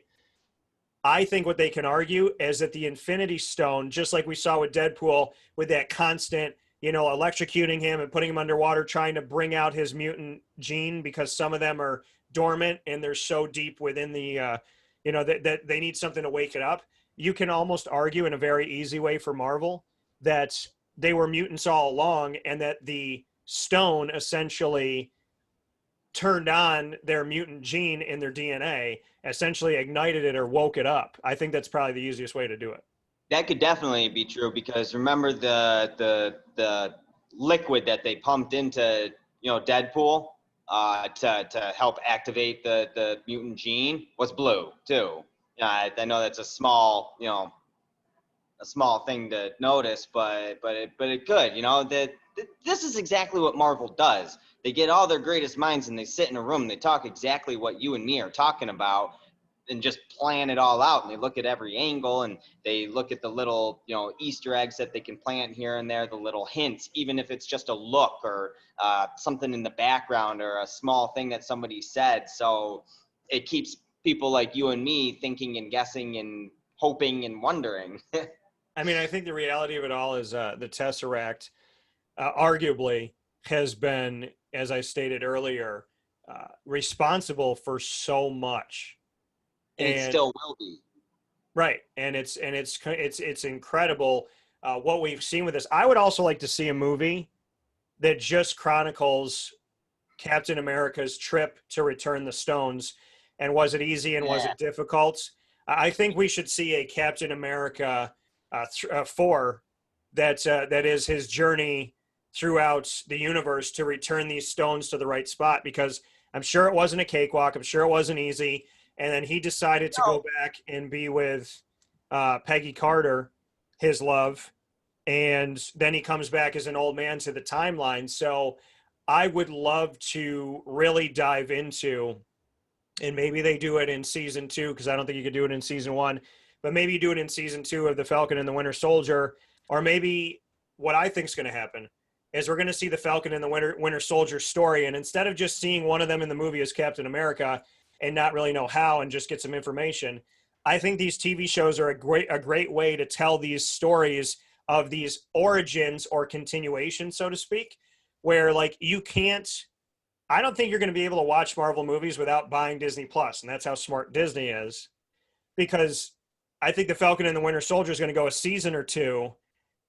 I think what they can argue is that the Infinity Stone, just like we saw with Deadpool, with that constant, electrocuting him and putting him underwater, trying to bring out his mutant gene, because some of them are dormant and they're so deep within the, that they need something to wake it up. You can almost argue in a very easy way for Marvel that they were mutants all along, and that the stone essentially turned on their mutant gene in their DNA, essentially ignited it or woke it up. I think that's probably the easiest way to do it. That could definitely be true, because remember the liquid that they pumped into Deadpool to help activate the mutant gene was blue too. Yeah, I know that's a small thing to notice, but it could. That this is exactly what Marvel does. They get all their greatest minds and they sit in a room. They talk exactly what you and me are talking about, and just plan it all out. And they look at every angle, and they look at the little Easter eggs that they can plant here and there, the little hints, even if it's just a look or something in the background or a small thing that somebody said. So it keeps people like you and me thinking and guessing and hoping and wondering. I mean, I think the reality of it all is the Tesseract arguably has been, as I stated earlier, responsible for so much, And it and still will be. right, and it's incredible what we've seen with this. I would also like to see a movie that just chronicles Captain America's trip to return the stones, and was it easy and was Yeah. it difficult? I think we should see a Captain America 4 that is his journey throughout the universe to return these stones to the right spot, because I'm sure it wasn't a cakewalk. I'm sure it wasn't easy. And then he decided to go back and be with Peggy Carter, his love. And then he comes back as an old man to the timeline. So I would love to really dive into, and maybe they do it in season 2, because I don't think you could do it in season 1, but maybe you do it in season 2 of The Falcon and the Winter Soldier. Or maybe what I think is going to happen is we're going to see the Falcon and the Winter Soldier story, and instead of just seeing one of them in the movie as Captain America and not really know how and just get some information, I think these TV shows are a great way to tell these stories of these origins or continuation, so to speak, where like you can't, I don't think you're going to be able to watch Marvel movies without buying Disney Plus, and that's how smart Disney is, because I think the Falcon and the Winter Soldier is going to go a season or 2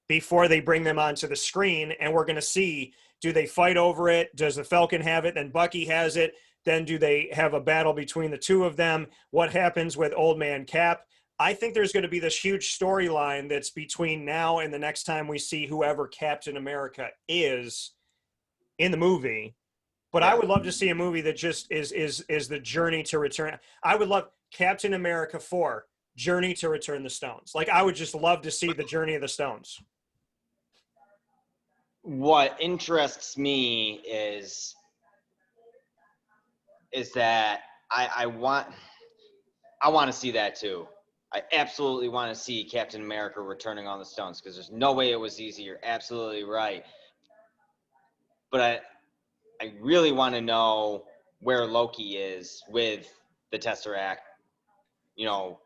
before they bring them onto the screen, and we're going to see, do they fight over it? Does the Falcon have it? Then Bucky has it. Then do they have a battle between the two of them? What happens with Old Man Cap? I think there's going to be this huge storyline that's between now and the next time we see whoever Captain America is in the movie. But I would love to see a movie that just is the journey to return. I would love Captain America 4, Journey to Return the Stones. Like, I would just love to see the journey of the Stones. What interests me is that I want to see that too. I absolutely want to see Captain America returning on the stones, because there's no way it was easy. You're absolutely right. But I really want to know where Loki is with the Tesseract,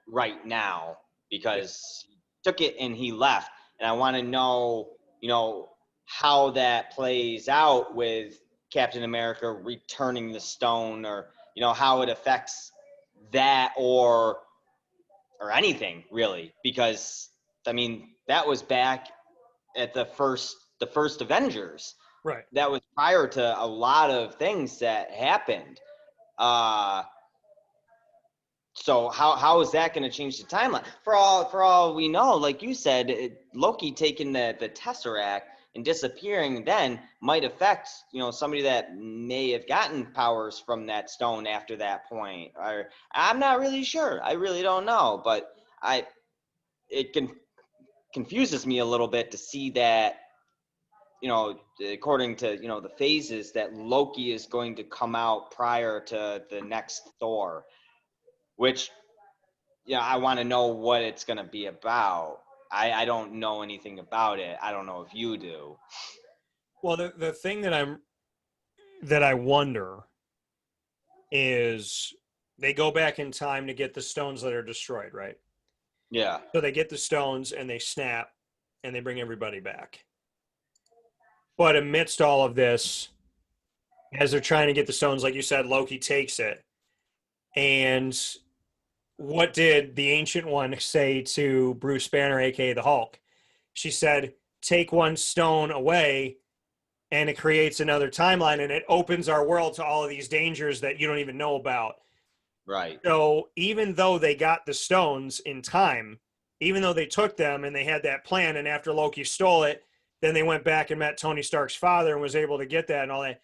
right now, because he took it and he left. And I want to know, how that plays out with Captain America returning the stone, or, how it affects that or anything really, because I mean, that was back at the first Avengers. Right. That was prior to a lot of things that happened. So how is that going to change the timeline? For all we know, like you said, Loki taking the Tesseract and disappearing then might affect, somebody that may have gotten powers from that stone after that point. Or I'm not really sure. I really don't know, but it confuses me a little bit to see that, according to, the phases, that Loki is going to come out prior to the next Thor, which, I want to know what it's going to be about. I don't know anything about it. I don't know if you do. Well, the thing that I wonder is they go back in time to get the stones that are destroyed, right? Yeah. So they get the stones and they snap and they bring everybody back. But amidst all of this, as they're trying to get the stones, like you said, Loki takes it. And what did the Ancient One say to Bruce Banner, aka the Hulk? She said, take one stone away and it creates another timeline, and it opens our world to all of these dangers that you don't even know about. Right. So even though they got the stones in time, even though they took them and they had that plan, and after Loki stole it, then they went back and met Tony Stark's father and was able to get that and all that,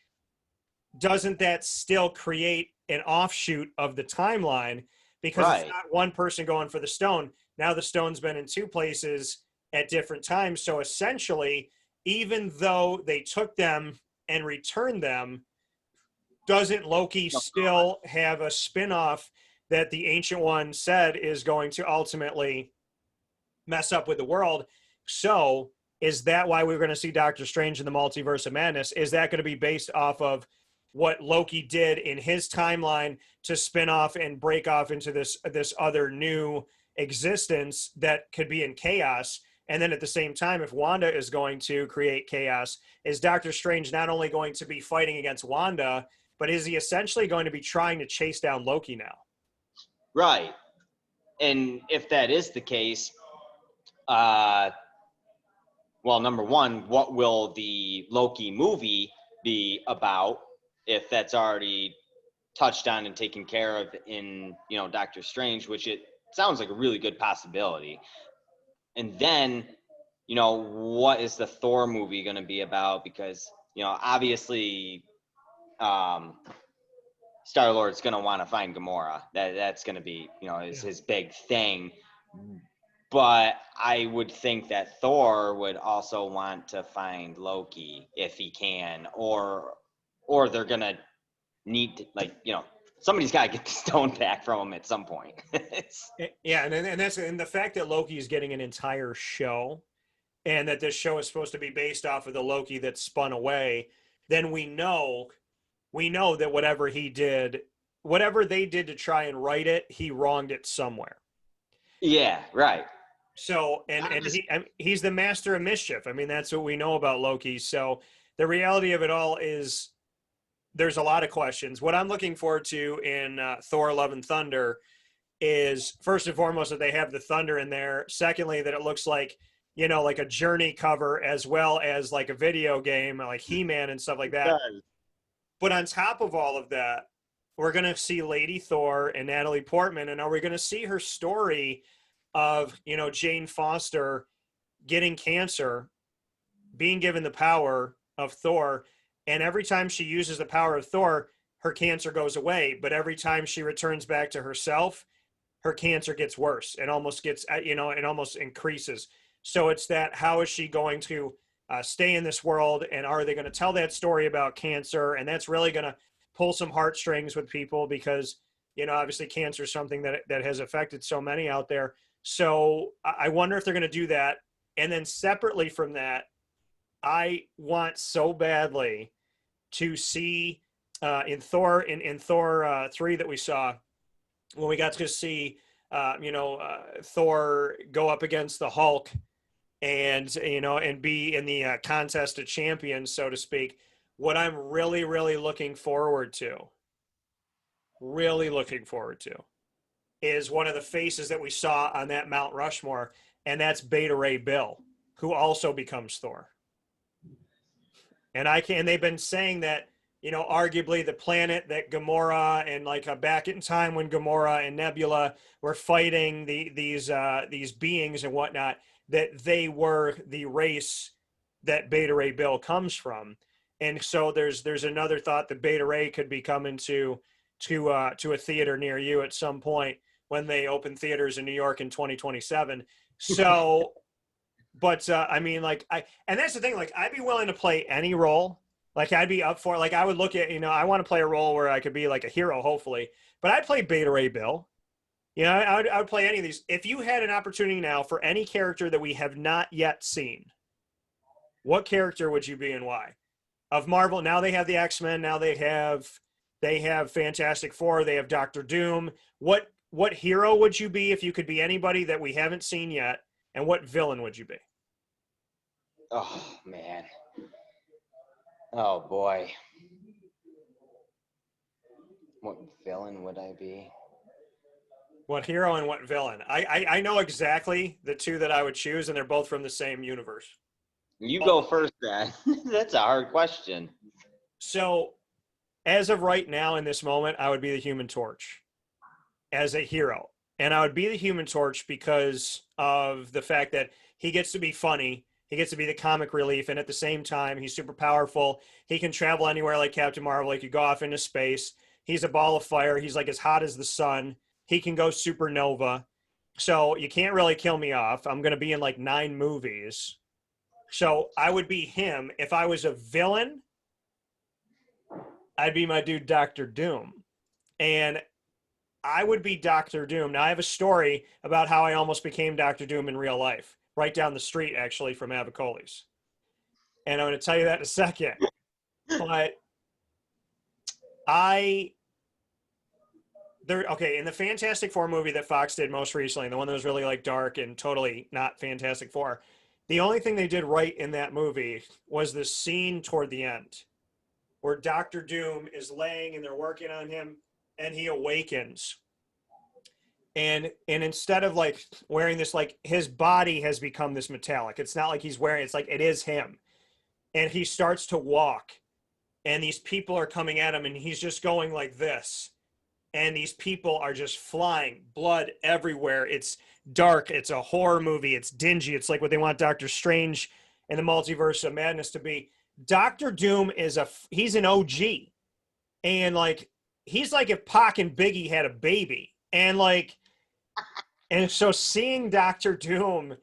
doesn't that still create an offshoot of the timeline? Because Right. It's not one person going for the stone. Now the stone's been in 2 places at different times. So essentially, even though they took them and returned them, doesn't Loki still have a spin-off that the Ancient One said is going to ultimately mess up with the world? So is that why we're going to see Doctor Strange in the Multiverse of Madness? Is that going to be based off of what Loki did in his timeline to spin off and break off into this other new existence that could be in chaos. And then at the same time, if Wanda is going to create chaos, is Doctor Strange not only going to be fighting against Wanda, but is he essentially going to be trying to chase down Loki now? Right. And if that is the case, well, number one, what will the Loki movie be about if that's already touched on and taken care of in, Doctor Strange, which it sounds like a really good possibility. And then, what is the Thor movie going to be about? Because, obviously, Star-Lord's going to want to find Gamora. That's going to be, his big thing. But I would think that Thor would also want to find Loki if he can, or they're going to need to, somebody's got to get the stone back from him at some point. Yeah, and the fact that Loki is getting an entire show, and that this show is supposed to be based off of the Loki that's spun away, then we know that whatever they did to try and write it, he wronged it somewhere. Yeah, right. So he's the master of mischief. I mean, that's what we know about Loki. So the reality of it all is there's a lot of questions. What I'm looking forward to in Thor: Love and Thunder is, first and foremost, that they have the thunder in there. Secondly, that it looks like, like a Journey cover, as well as like a video game, like He-Man and stuff like that. But on top of all of that, we're going to see Lady Thor and Natalie Portman. And are we going to see her story of, Jane Foster getting cancer, being given the power of Thor, and every time she uses the power of Thor, her cancer goes away. But every time she returns back to herself, her cancer gets worse and almost gets, it almost increases. So it's that, how is she going to stay in this world? And are they going to tell that story about cancer? And that's really going to pull some heartstrings with people because, obviously cancer is something that has affected so many out there. So I wonder if they're going to do that. And then separately from that, I want so badly to see in Thor 3 that we saw, when we got to see Thor go up against the Hulk and and be in the contest of champions, so to speak. What I'm really looking forward to is one of the faces that we saw on that Mount Rushmore, and that's Beta Ray Bill, who also becomes Thor. And they've been saying that, arguably the planet that Gamora and back in time when Gamora and Nebula were fighting these beings and whatnot, that they were the race that Beta Ray Bill comes from. And so there's another thought that Beta Ray could be coming to a theater near you at some point when they open theaters in New York in 2027. So, but and that's the thing, I'd be willing to play any role. I'd be up for it. I would look at, I want to play a role where I could be like a hero, hopefully, but I'd play Beta Ray Bill. I would play any of these. If you had an opportunity now for any character that we have not yet seen, what character would you be and why? Of Marvel, now they have the X-Men, now they have Fantastic Four, they have Doctor Doom. What hero would you be if you could be anybody that we haven't seen yet, and what villain would you be? Oh, man. Oh, boy. What villain would I be? What hero and what villain? I know exactly the two that I would choose, and they're both from the same universe. You go first, then. That's a hard question. So, as of right now, in this moment, I would be the Human Torch as a hero. And I would be the Human Torch because of the fact that he gets to be funny. He gets to be the comic relief. And at the same time, he's super powerful. He can travel anywhere like Captain Marvel. He could go off into space. He's a ball of fire. He's as hot as the sun. He can go supernova. So you can't really kill me off. I'm going to be in 9 movies. So I would be him. If I was a villain, I'd be my dude, Doctor Doom. And I would be Doctor Doom. Now, I have a story about how I almost became Doctor Doom in real life, right down the street, actually, from Avicoli's. And I'm going to tell you that in a second. But Okay, in the Fantastic Four movie that Fox did most recently, the one that was really like dark and totally not Fantastic Four, the only thing they did right in that movie was the scene toward the end where Doctor Doom is laying and they're working on him and he awakens. And instead of like wearing this, like his body has become this metallic. It's not like he's wearing, it's like it is him. And he starts to walk and these people are coming at him and he's just going like this. And these people are just flying, blood everywhere. It's dark. It's a horror movie. It's dingy. It's like what they want Doctor Strange and the Multiverse of Madness to be. Doctor Doom he's an OG. And like, he's like if Pac and Biggie had a baby. And like, and so seeing Doctor Doom,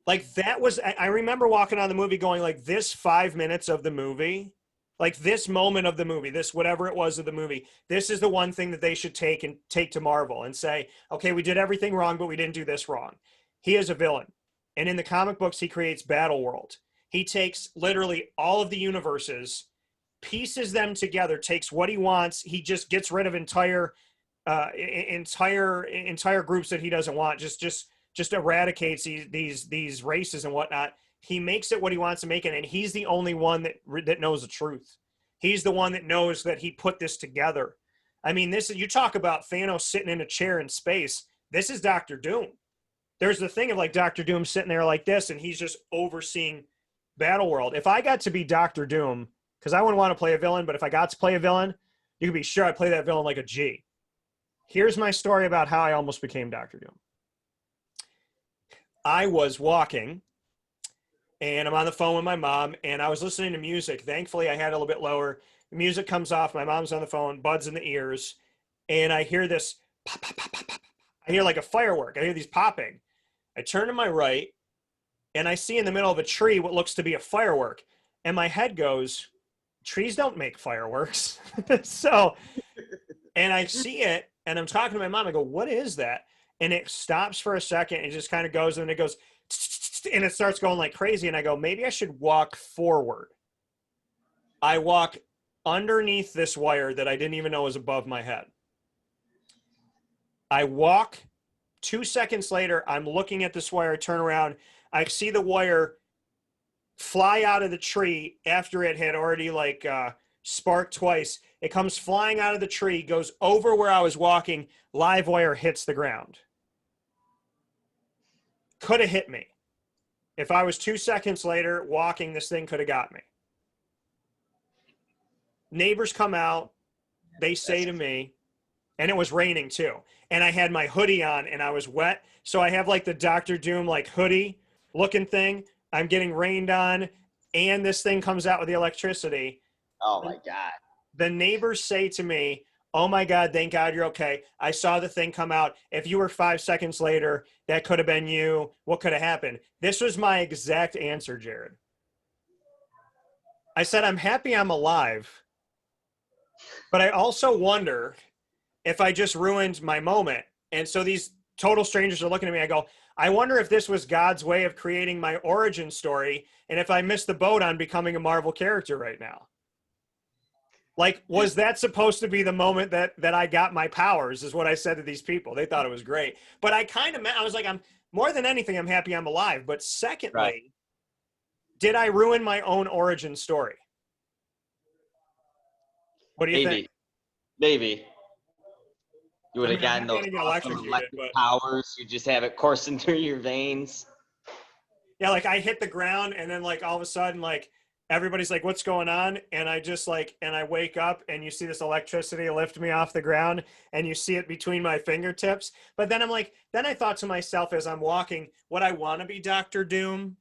like that was, I remember walking on the movie going like this 5 minutes of the movie, like this moment of the movie, this whatever it was of the movie, this is the one thing that they should take to Marvel and say, okay, we did everything wrong, but we didn't do this wrong. He is a villain. And in the comic books, he creates Battle World. He takes literally all of the universes, pieces them together, takes what he wants. He just gets rid of entire groups that he doesn't want, just eradicates these races and whatnot. He makes it what he wants to make it, and he's the only one that knows the truth. He's the one that knows that he put this together. I mean, you talk about Thanos sitting in a chair in space. This is Doctor Doom. There's the thing of like Doctor Doom sitting there like this, and he's just overseeing Battle World. If I got to be Doctor Doom, because I wouldn't want to play a villain, but if I got to play a villain, you can be sure I'd play that villain like a G. Here's my story about how I almost became Doctor Doom. I was walking, and I'm on the phone with my mom, and I was listening to music. Thankfully, I had it a little bit lower. The music comes off. My mom's on the phone, buds in the ears, and I hear this pop, pop, pop, pop, pop. I hear like a firework. I hear these popping. I turn to my right, and I see in the middle of a tree what looks to be a firework. And my head goes, trees don't make fireworks. So, and I see it, and I'm talking to my mom. I go, what is that? And it stops for a second and just kind of goes, and it goes, and it starts going like crazy. And I go, maybe I should walk forward. I walk underneath this wire that I didn't even know was above my head. I walk. 2 seconds later, I'm looking at this wire, turn around. I see the wire fly out of the tree after it had already like sparked twice. It comes flying out of the tree, goes over where I was walking. Live wire hits the ground. Could have hit me. If I was 2 seconds later walking, this thing could have got me. Neighbors come out. They say to me, and it was raining too. And I had my hoodie on and I was wet. So I have like the Doctor Doom like hoodie looking thing. I'm getting rained on, and this thing comes out with the electricity. Oh my God. The neighbors say to me, oh my God, thank God you're okay. I saw the thing come out. If you were 5 seconds later, that could have been you. What could have happened? This was my exact answer, Jared. I said, I'm happy I'm alive, but I also wonder if I just ruined my moment. And so these total strangers are looking at me. I go, I wonder if this was God's way of creating my origin story, and if I missed the boat on becoming a Marvel character right now. Like, was that supposed to be the moment that I got my powers, is what I said to these people. They thought it was great. But I was like, I'm more than anything, I'm happy I'm alive. But secondly, right. Did I ruin my own origin story? What do you think? Maybe. You would have gotten those awesome electric powers. You just have it coursing through your veins. Yeah, like I hit the ground, and then like all of a sudden, like everybody's like, what's going on? And I just like, and I wake up and you see this electricity lift me off the ground, and you see it between my fingertips. But then I'm like, then I thought to myself as I'm walking, would I want to be Doctor Doom?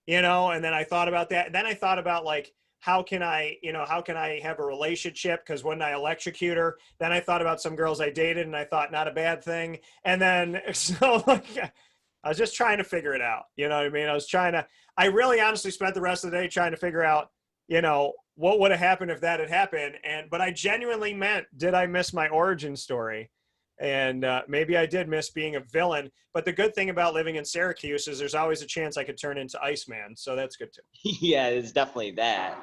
You know, and then I thought about that. And then I thought about like, how can I have a relationship? Because when I electrocute her, then I thought about some girls I dated, and I thought not a bad thing. And then, so like, I was just trying to figure it out. You know what I mean? I really honestly spent the rest of the day trying to figure out, you know, what would have happened if that had happened. But I genuinely meant, did I miss my origin story? And maybe I did miss being a villain. But the good thing about living in Syracuse is there's always a chance I could turn into Iceman. So that's good too. Yeah, it's definitely that.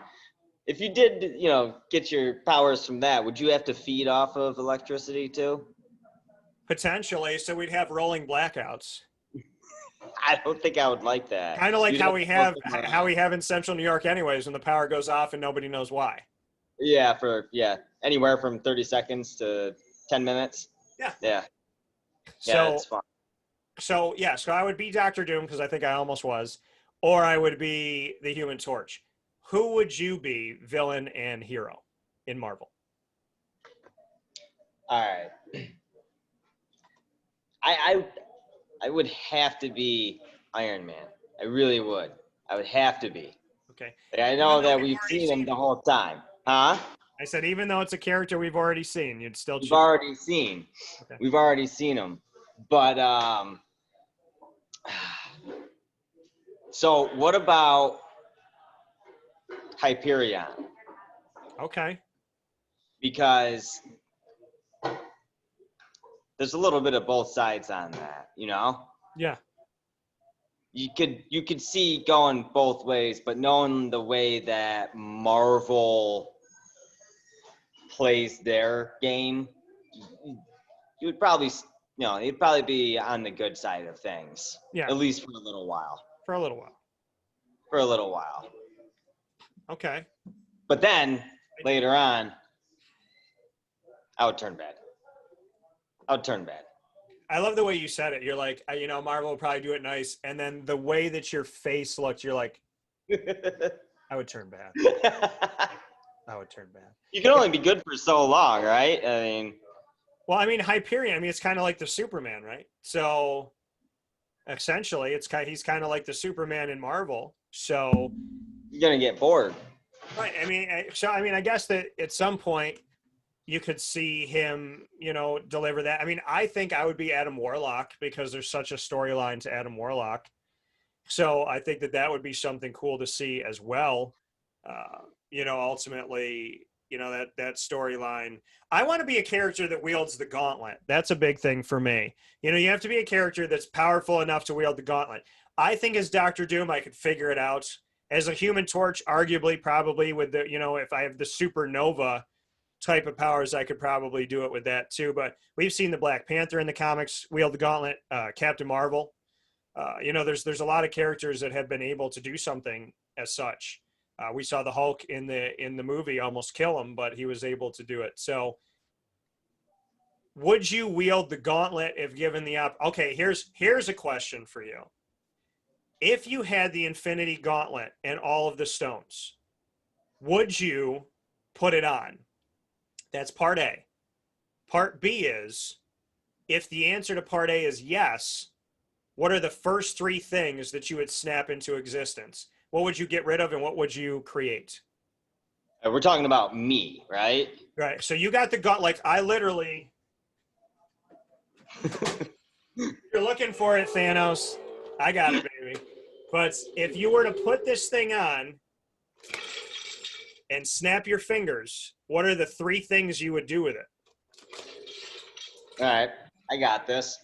if you did, get your powers from that, would you have to feed off of electricity too? Potentially, so we'd have rolling blackouts. I don't think I would like that. Kind of like You'd how to we go have somewhere else. in Central New York, anyways, when the power goes off and nobody knows why. Yeah, anywhere from 30 seconds to 10 minutes. Yeah. Yeah. Yeah, So that's fun. so yeah, so I would be Doctor Doom because I think I almost was, or I would be the Human Torch. Who would you be, villain and hero, in Marvel? All right. I would have to be Iron Man. I really would. I would have to be. Okay. Like, I Even know though that we've we've already seen him seen the him. whole time. Huh? I said even though it's a character we've already seen, you'd still We've choose. already seen. Okay. We've already seen him. But so what about Hyperion? Okay. Because there's a little bit of both sides on that, Yeah. You could see going both ways, but knowing the way that Marvel plays their game, you would probably, you'd probably be on the good side of things. Yeah. At least for a little while. For a little while. For a little while. Okay. But then later on, I would turn bad. I would turn bad. I love the way you said it. You're like, Marvel will probably do it nice, and then the way that your face looked, you're like, I would turn bad. I would turn bad. You can only be good for so long, right? I mean, well, Hyperion. It's kind of like the Superman, right? So essentially, he's kind of like the Superman in Marvel. So you're gonna get bored. right. I guess that at some point you could see him, deliver that. I think I would be Adam Warlock because there's such a storyline to Adam Warlock. So I think that would be something cool to see as well. Ultimately, that storyline. I want to be a character that wields the gauntlet. That's a big thing for me. You have to be a character that's powerful enough to wield the gauntlet. I think as Doctor Doom, I could figure it out. As a Human Torch, arguably, probably with the, if I have the supernova type of powers, I could probably do it with that too. But we've seen the Black Panther in the comics wield the gauntlet, Captain Marvel. There's a lot of characters that have been able to do something as such. We saw the Hulk in the movie almost kill him, but he was able to do it. So would you wield the gauntlet if given the okay, here's a question for you. If you had the Infinity Gauntlet and all of the stones, would you put it on? That's part A. Part B is, if the answer to part A is yes, what are the first three things that you would snap into existence? What would you get rid of and what would you create? We're talking about me, right? Right. So you got the gut. Like I literally, you're looking for it, Thanos. I got it, baby. But if you were to put this thing on and snap your fingers, what are the three things you would do with it? All right. I got this.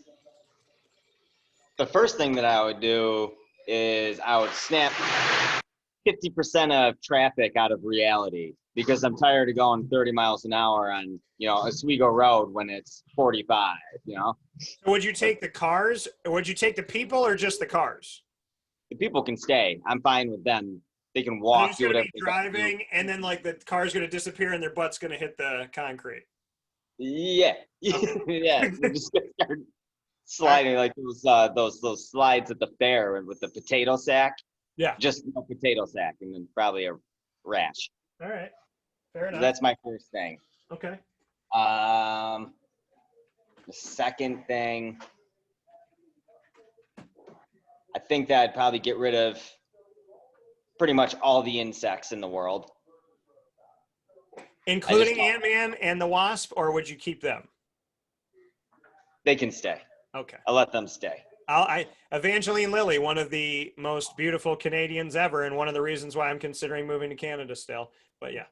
The first thing that I would do is I would snap 50% of traffic out of reality because I'm tired of going 30 miles an hour on, Oswego Road when it's 45, So would you take the cars or would you take the people or just the cars? The people can stay. I'm fine with them. They can They're walk, just do going to whatever be they gotta do. driving and then like the car's going to disappear and their butt's going to hit the concrete. Yeah. Yeah. We're just gonna start sliding like those slides at the fair with the potato sack. Yeah. Just no potato sack and then probably a rash. All right. Fair enough. That's my first thing. Okay. The second thing, I think that I'd probably get rid of pretty much all the insects in the world. Including Ant-Man and the Wasp, or would you keep them? They can stay. Okay. I'll let them stay. Evangeline Lilly, one of the most beautiful Canadians ever, and one of the reasons why I'm considering moving to Canada still. But yeah.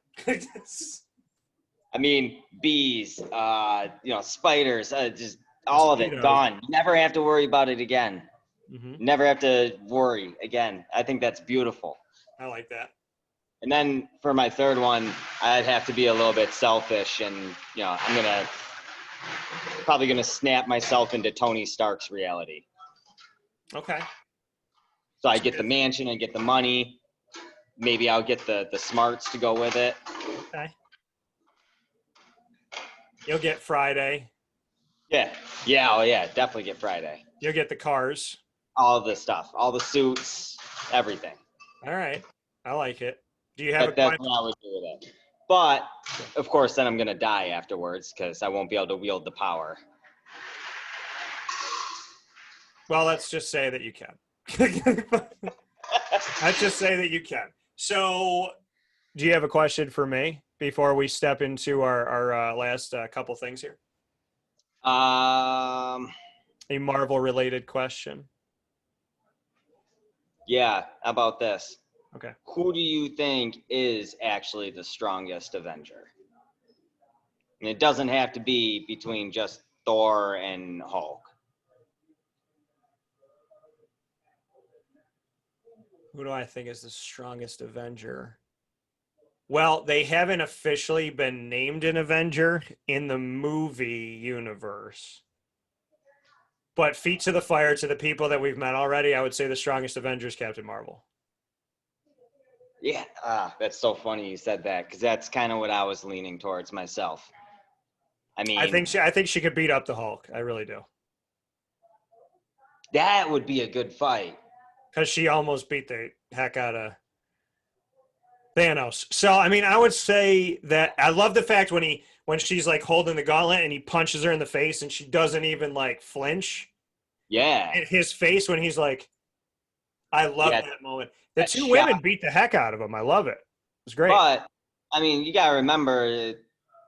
I mean, bees, spiders, just all of it gone. You never have to worry about it again. Mm-hmm. Never have to worry again. I think that's beautiful. I like that. And then for my third one, I'd have to be a little bit selfish, and I'm probably gonna snap myself into Tony Stark's reality. Okay. So I get the mansion, I get the money. Maybe I'll get the smarts to go with it. Okay. You'll get Friday. Yeah. Oh yeah, definitely get Friday. You'll get the cars. All the stuff, all the suits, everything. All right. I like it. Do you have That's what I would do with it. But of course, then I'm gonna die afterwards because I won't be able to wield the power. Well, let's just say that you can. Let's just say that you can. So, do you have a question for me before we step into our last couple things here? A Marvel-related question. Yeah, how about this? Okay. Who do you think is actually the strongest Avenger? And it doesn't have to be between just Thor and Hulk. Who do I think is the strongest Avenger? Well, they haven't officially been named an Avenger in the movie universe. But feet to the fire to the people that we've met already, I would say the strongest Avenger is Captain Marvel. Yeah, that's so funny you said that because that's kind of what I was leaning towards myself. I mean, I think she could beat up the Hulk. I really do. That would be a good fight. Because she almost beat the heck out of Thanos. So, I mean, I would say that I love the fact when she's like holding the gauntlet and he punches her in the face and she doesn't even like flinch. Yeah. And his face when he's like, I love that moment. The two women beat the heck out of him. I love it. It was great. But, I mean, you got to remember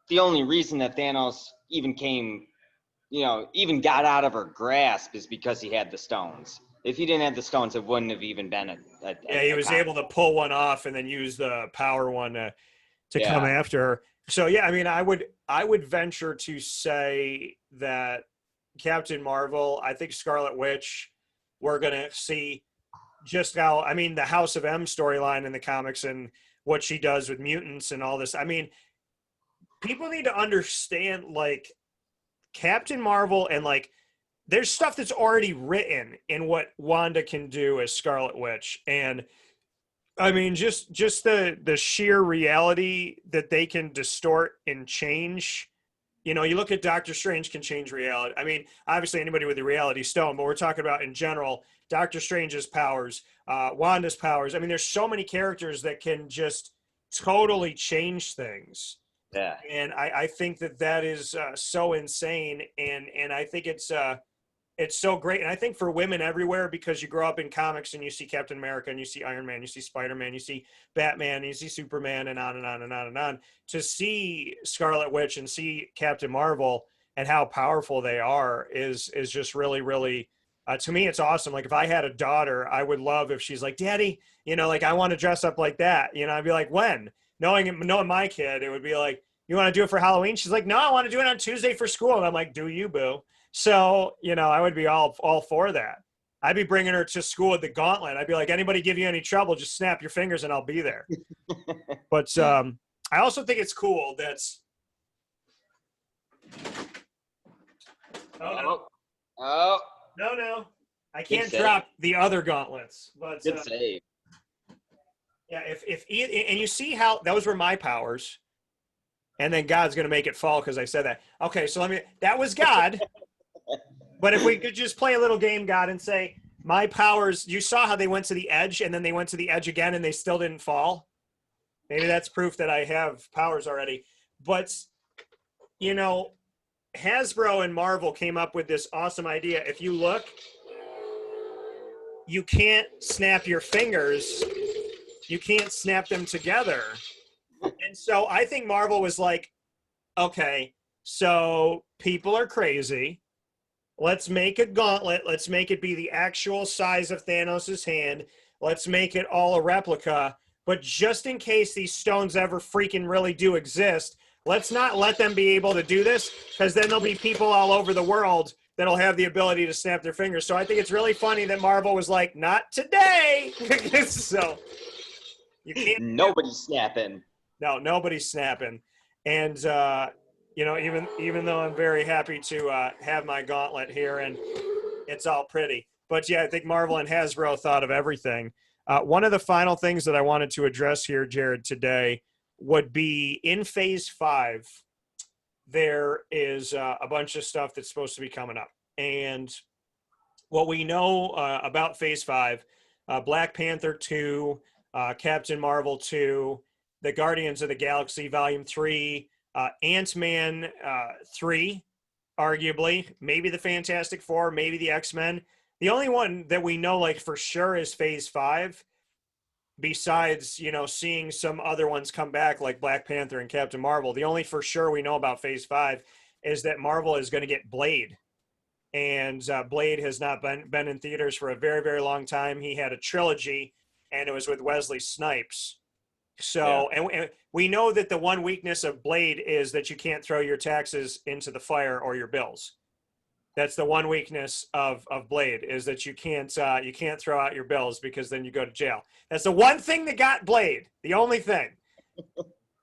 the only reason that Thanos even got out of her grasp is because he had the stones. If he didn't have the stones, it wouldn't have even been he was able to pull one off and then use the power one to come after her. So yeah, I mean, I would venture to say that Captain Marvel, I think Scarlet Witch, we're gonna see just how, I mean, the House of M storyline in the comics and what she does with mutants and all this. I mean, people need to understand like Captain Marvel and like there's stuff that's already written in what Wanda can do as Scarlet Witch. And I mean, just the sheer reality that they can distort and change. You know, you look at Doctor Strange can change reality. I mean, obviously anybody with a reality stone, but we're talking about in general, Doctor Strange's powers, Wanda's powers. I mean, there's so many characters that can just totally change things. Yeah. And I think that is so insane. And I think it's so great. And I think for women everywhere, because you grow up in comics and you see Captain America and you see Iron Man, you see Spider-Man, you see Batman, you see Superman, and on and on and on and on. To see Scarlet Witch and see Captain Marvel and how powerful they are is just really, really, to me, it's awesome. Like if I had a daughter, I would love if she's like, Daddy, like I want to dress up like that. I'd be like, when? Knowing my kid, it would be like, you want to do it for Halloween? She's like, no, I want to do it on Tuesday for school. And I'm like, do you, boo? So, I would be all for that. I'd be bringing her to school with the gauntlet. I'd be like, anybody give you any trouble, just snap your fingers and I'll be there. But I also think it's cool that's. Oh. No. I can't drop the other gauntlets. But good save. Yeah, if and you see how those were my powers, and then God's going to make it fall because I said that. Okay, so that was God. But if we could just play a little game, God, and say, my powers, you saw how they went to the edge and then they went to the edge again and they still didn't fall. Maybe that's proof that I have powers already. But, Hasbro and Marvel came up with this awesome idea. If you look, you can't snap your fingers. You can't snap them together. And so I think Marvel was like, okay, so people are crazy. Let's make a gauntlet. Let's make it be the actual size of Thanos' hand. Let's make it all a replica. But just in case these stones ever freaking really do exist, let's not let them be able to do this, because then there'll be people all over the world that'll have the ability to snap their fingers. So I think it's really funny that Marvel was like, not today. So You can't. Nobody's snapping. No, nobody's snapping. And even though I'm very happy to have my gauntlet here and it's all pretty, but yeah, I think Marvel and Hasbro thought of everything. One of the final things that I wanted to address here, Jared, today would be in Phase 5. There is a bunch of stuff that's supposed to be coming up, and what we know about Phase 5, Black Panther 2, Captain Marvel 2, the Guardians of the Galaxy Volume 3, Ant-Man 3, arguably, maybe the Fantastic Four, maybe the X-Men. The only one that we know like for sure is Phase 5, besides, seeing some other ones come back like Black Panther and Captain Marvel. The only for sure we know about Phase 5 is that Marvel is going to get Blade. And Blade has not been in theaters for a very, very long time. He had a trilogy, and it was with Wesley Snipes. So, yeah. And we know that the one weakness of Blade is that you can't throw your taxes into the fire or your bills. That's the one weakness of Blade, is that you can't throw out your bills because then you go to jail. That's the one thing that got Blade, the only thing.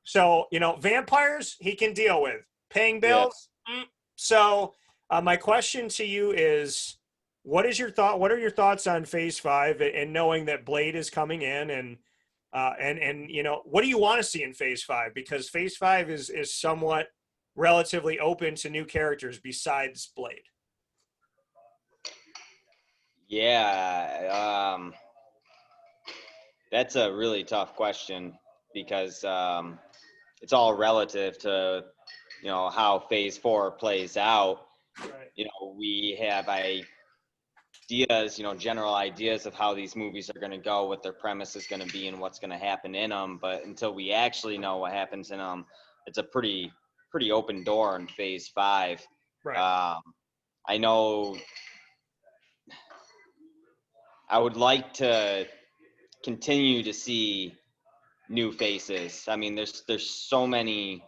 So, vampires he can deal with. Paying bills. Yeah. So my question to you is, what are your thoughts on Phase 5 and knowing that Blade is coming in and what do you want to see in Phase 5? Because Phase 5 is somewhat relatively open to new characters besides Blade. Yeah, that's a really tough question because it's all relative to, how Phase 4 plays out. Right. We have ideas, general ideas of how these movies are going to go, what their premise is going to be, and what's going to happen in them. But until we actually know what happens in them, it's a pretty open door in Phase 5. Right. I know I would like to continue to see new faces. I mean, there's so many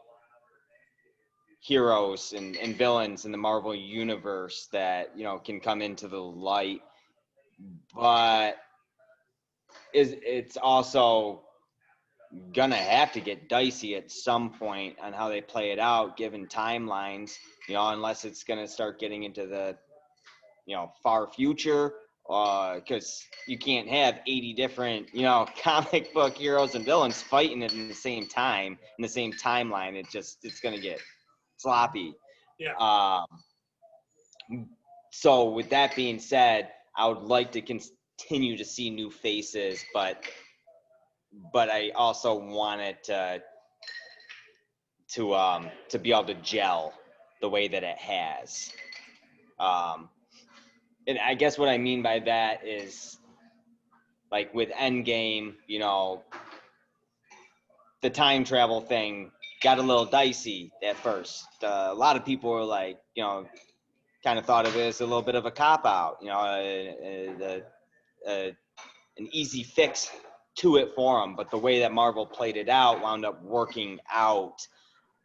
heroes and villains in the Marvel universe that, can come into the light, but it's also gonna have to get dicey at some point on how they play it out, given timelines, unless it's gonna start getting into the, far future, because you can't have 80 different, comic book heroes and villains fighting it in the same time, in the same timeline. It's gonna get sloppy. Yeah. So with that being said, I would like to continue to see new faces, but I also want it to be able to gel the way that it has. And I guess what I mean by that is, like with Endgame, the time travel thing got a little dicey at first. A lot of people were like, kind of thought of it as a little bit of a cop-out, an easy fix to it for them. But the way that Marvel played it out wound up working out.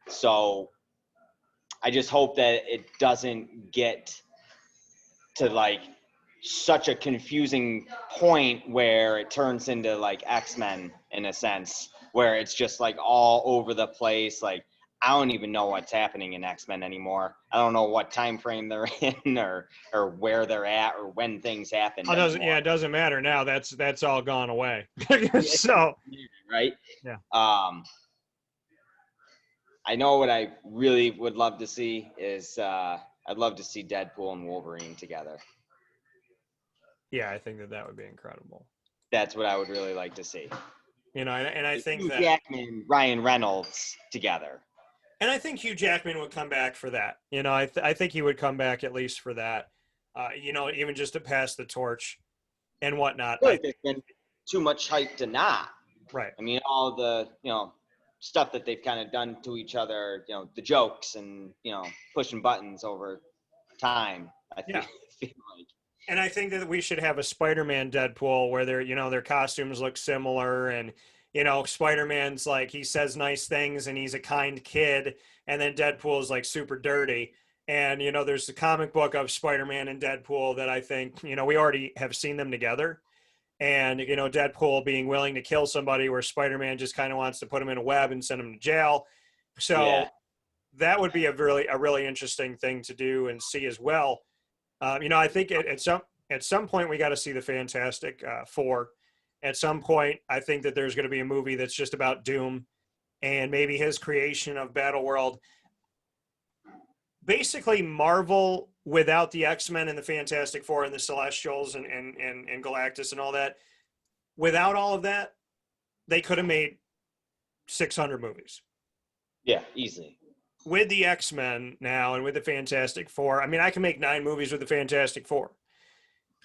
So I just hope that it doesn't get to like such a confusing point where it turns into like X-Men in a sense, where it's just like all over the place. Like, I don't even know what's happening in X-Men anymore. I don't know what time frame they're in or where they're at or when things happen. It doesn't matter now. That's all gone away. So, right? Yeah. I know what I really would love to see is I'd love to see Deadpool and Wolverine together. Yeah, I think that would be incredible. That's what I would really like to see. And I think Hugh Jackman, Ryan Reynolds together. And I think Hugh Jackman would come back for that. I think he would come back at least for that. Even just to pass the torch and whatnot. I think there's been too much hype to not. Right. I mean, all the, stuff that they've kind of done to each other, the jokes and, pushing buttons over time, I feel like. And I think that we should have a Spider-Man Deadpool where their costumes look similar and, Spider-Man's like, he says nice things and he's a kind kid. And then Deadpool is like super dirty. And, there's the comic book of Spider-Man and Deadpool that I think, we already have seen them together. and, you know, Deadpool being willing to kill somebody where Spider-Man just kind of wants to put him in a web and send him to jail. So Yeah. that would be a really interesting thing to do and see as well. You know, I think at some point we got to see the Fantastic Four. At some point, I think that there's going to be a movie that's just about Doom and maybe his creation of Battleworld. Basically, Marvel without the X-Men and the Fantastic Four and the Celestials and Galactus and all that. Without all of that, they could have made 600 movies. Yeah, easily. With the X-Men now and with the Fantastic Four, I mean, I can make 9 movies with the Fantastic Four.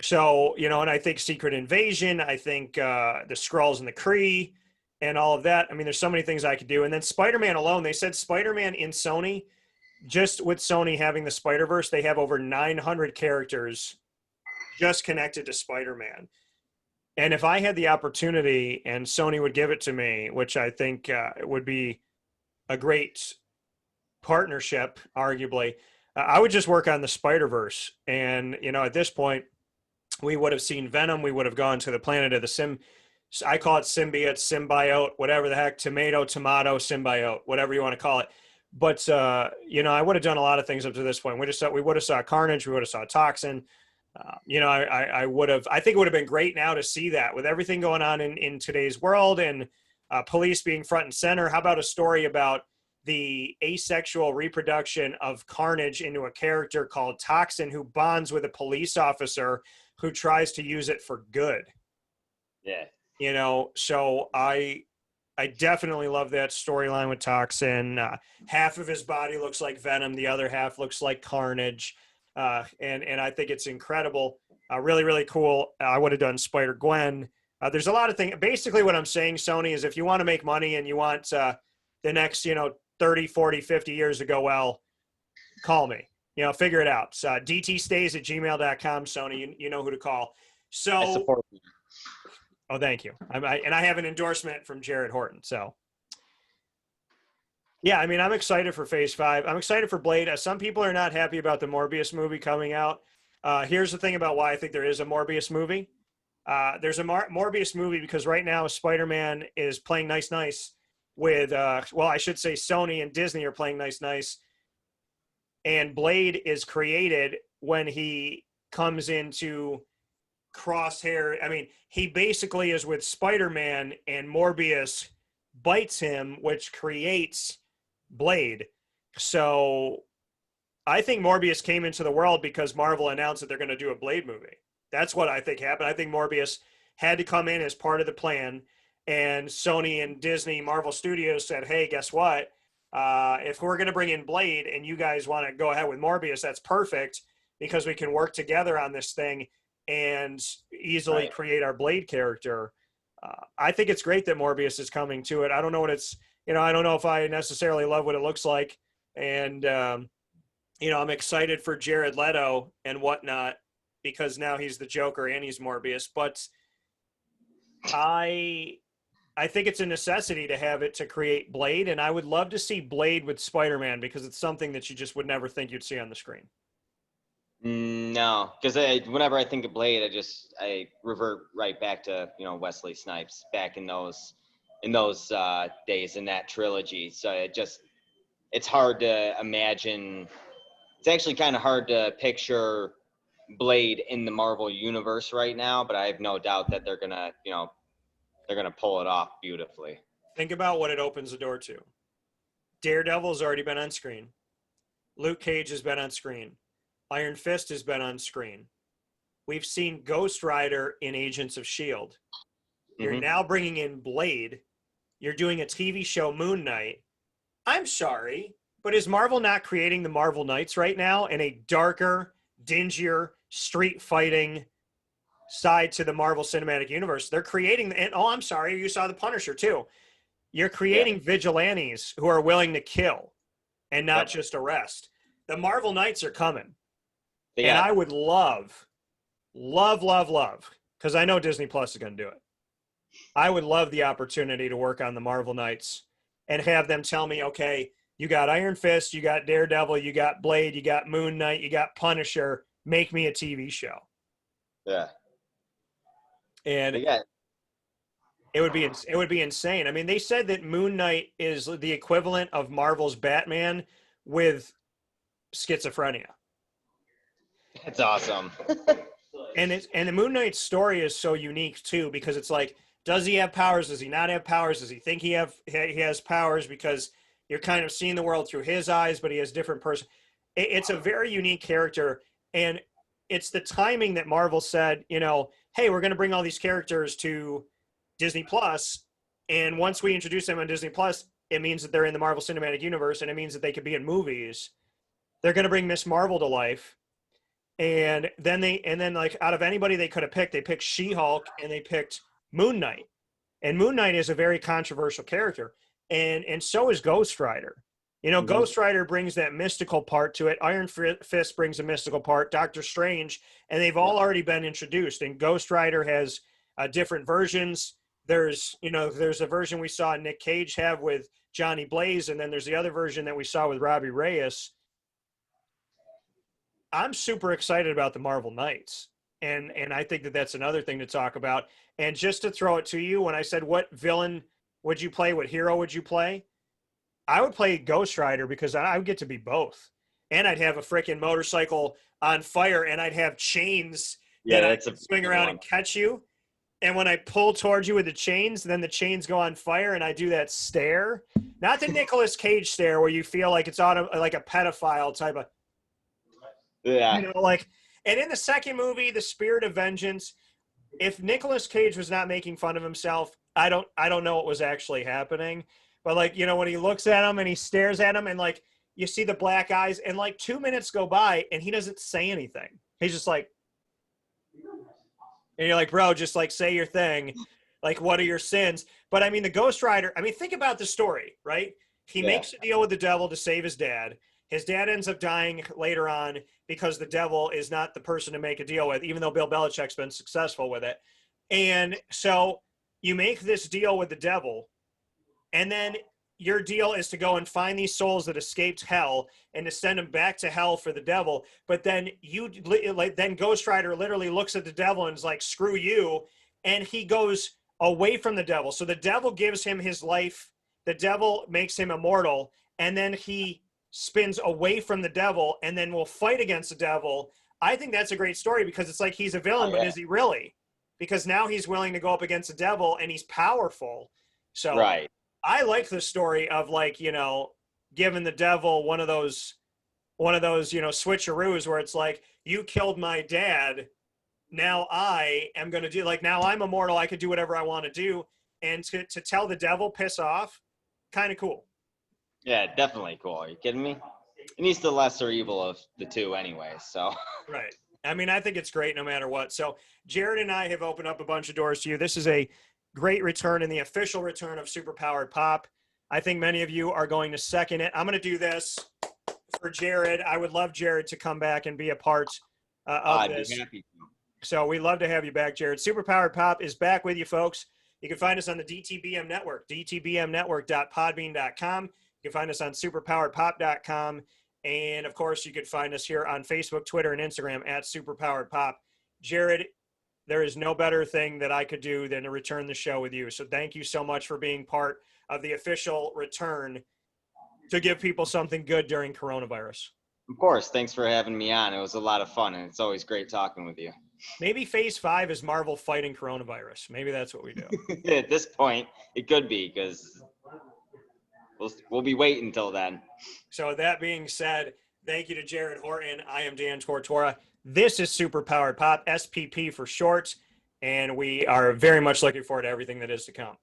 So, you know, and I think Secret Invasion, I think the Skrulls and the Kree and all of that. I mean, there's so many things I could do. And then Spider-Man alone, they said Spider-Man in Sony, just with Sony having the Spider-Verse, they have over 900 characters just connected to Spider-Man. And if I had the opportunity and Sony would give it to me, which I think would be a great partnership, arguably, I would just work on the Spider-Verse. And, you know, at this point, we would have seen Venom. We would have gone to the planet of the I call it symbiote, whatever the heck, tomato, symbiote, whatever you want to call it. But, you know, I would have done a lot of things up to this point. We would have saw Carnage. We would have saw Toxin. You know, I think it would have been great now to see that with everything going on in today's world and police being front and center. How about a story about the asexual reproduction of Carnage into a character called Toxin who bonds with a police officer who tries to use it for good? Yeah. You know, so I definitely love that storyline with Toxin. Half of his body looks like Venom. The other half looks like Carnage. And I think it's incredible. Really cool. I would have done Spider-Gwen. There's a lot of things. Basically what I'm saying, Sony, is if you want to make money and you want the next, you know, 30, 40, 50 years to go well, call me. You know, figure it out. So, dtstays@gmail.com, Sony. You know who to call. So, I support you. Oh, thank you. And I have an endorsement from Jared Horton. So, yeah, I mean, I'm excited for Phase 5. I'm excited for Blade. Some people are not happy about the Morbius movie coming out. Here's the thing about why I think there is a Morbius movie. There's a Morbius movie because right now Spider-Man is playing nice with, well, I should say Sony and Disney are playing nice. And Blade is created when he comes into Crosshair. I mean, he basically is with Spider-Man and Morbius bites him, which creates Blade. So I think Morbius came into the world because Marvel announced that they're going to do a Blade movie. That's what I think happened. I think Morbius had to come in as part of the plan, and Sony and Disney, Marvel Studios said, hey, guess what? If we're going to bring in Blade and you guys want to go ahead with Morbius, that's perfect because we can work together on this thing and easily create our Blade character. I think it's great that Morbius is coming to it. I don't know what it's, you know, I don't know if I necessarily love what it looks like. And, you know, I'm excited for Jared Leto and whatnot because now he's the Joker and he's Morbius. But I think it's a necessity to have it to create Blade. And I would love to see Blade with Spider-Man because it's something that you just would never think you'd see on the screen. No, because whenever I think of Blade, I revert right back to, you know, Wesley Snipes back in those days in that trilogy. So it's hard to imagine. It's actually kind of hard to picture Blade in the Marvel universe right now, but I have no doubt that they're gonna pull it off beautifully. Think about what it opens the door to. Daredevil's already been on screen. Luke Cage has been on screen. Iron Fist has been on screen. We've seen Ghost Rider in Agents of S.H.I.E.L.D. You're now bringing in Blade. You're doing a TV show, Moon Knight. I'm sorry, but is Marvel not creating the Marvel Knights right now in a darker, dingier, street fighting side to the Marvel Cinematic Universe? They're creating, and oh, I'm sorry, you saw the Punisher too. You're creating vigilantes who are willing to kill and not just arrest. The Marvel Knights are coming. And I would love, because I know Disney Plus is going to do it. I would love the opportunity to work on the Marvel Knights and have them tell me, okay, you got Iron Fist, you got Daredevil, you got Blade, you got Moon Knight, you got Punisher. Make me a TV show. Yeah. And Yeah. it would be insane. I mean, they said that Moon Knight is the equivalent of Marvel's Batman with schizophrenia. That's awesome. And the Moon Knight story is so unique too, because it's like, does he have powers? Does he not have powers? Does he think he has powers? Because you're kind of seeing the world through his eyes, but he has different person. It's a very unique character, and it's the timing that Marvel said, you know, hey, we're going to bring all these characters to Disney Plus, and once we introduce them on Disney Plus, it means that they're in the Marvel Cinematic Universe, and it means that they could be in movies. They're going to bring Miss Marvel to life. And then like out of anybody they could have picked, they picked She-Hulk and they picked Moon Knight. And Moon Knight is a very controversial character. And so is Ghost Rider. You know, Ghost Rider brings that mystical part to it. Iron Fist brings a mystical part, Doctor Strange, and they've all already been introduced. And Ghost Rider has different versions. There's a version we saw Nick Cage have with Johnny Blaze, and then there's the other version that we saw with Robbie Reyes. I'm super excited about the Marvel Knights. And I think that that's another thing to talk about. And just to throw it to you, when I said what villain would you play, what hero would you play? I would play Ghost Rider because I would get to be both. And I'd have a freaking motorcycle on fire, and I'd have chains that I'd swing around and catch you. And when I pull towards you with the chains, then the chains go on fire, and I do that stare. Not the Nicolas Cage stare where you feel like it's on like a pedophile type of. Yeah. You know, like, and in the second movie, The Spirit of Vengeance, if Nicolas Cage was not making fun of himself, I don't know what was actually happening. But like, you know, when he looks at him and he stares at him and like you see the black eyes and like 2 minutes go by and he doesn't say anything. He's just like, and you're like, bro, just like say your thing. Like, what are your sins? But I mean, the Ghost Rider, I mean, think about the story, right? He makes a deal with the devil to save his dad. His dad ends up dying later on because the devil is not the person to make a deal with, even though Bill Belichick's been successful with it. And so you make this deal with the devil, and then your deal is to go and find these souls that escaped hell and to send them back to hell for the devil. But then then Ghost Rider literally looks at the devil and is like, screw you. And he goes away from the devil. So the devil gives him his life. The devil makes him immortal. And then he spins away from the devil and then will fight against the devil. I think that's a great story because it's like he's a villain, but is he really? Because now he's willing to go up against the devil and he's powerful. So I like the story of like, you know, giving the devil one of those, you know, switcheroos where it's like, you killed my dad. Now I am going to do like, now I'm immortal. I could do whatever I want to do. And to tell the devil, piss off, kind of cool. Yeah, definitely cool. Are you kidding me? And he's the lesser evil of the two anyway, so. Right. I mean, I think it's great no matter what. So Jared and I have opened up a bunch of doors to you. This is a great return and the official return of Superpowered Pop. I think many of you are going to second it. I'm going to do this for Jared. I would love Jared to come back and be a part of this. I'd be happy to. So we'd love to have you back, Jared. Superpowered Pop is back with you, folks. You can find us on the DTBM Network, dtbmnetwork.podbean.com. You can find us on superpoweredpop.com. And, of course, you could find us here on Facebook, Twitter, and Instagram at Superpowered Pop. Jared, there is no better thing that I could do than to return the show with you. So thank you so much for being part of the official return to give people something good during coronavirus. Of course. Thanks for having me on. It was a lot of fun, and it's always great talking with you. Maybe Phase 5 is Marvel fighting coronavirus. Maybe that's what we do. At this point, it could be because we'll be waiting until then. So that being said, thank you to Jared Horton. I am Dan Tortora. This is Superpowered Pop, SPP for short, and we are very much looking forward to everything that is to come.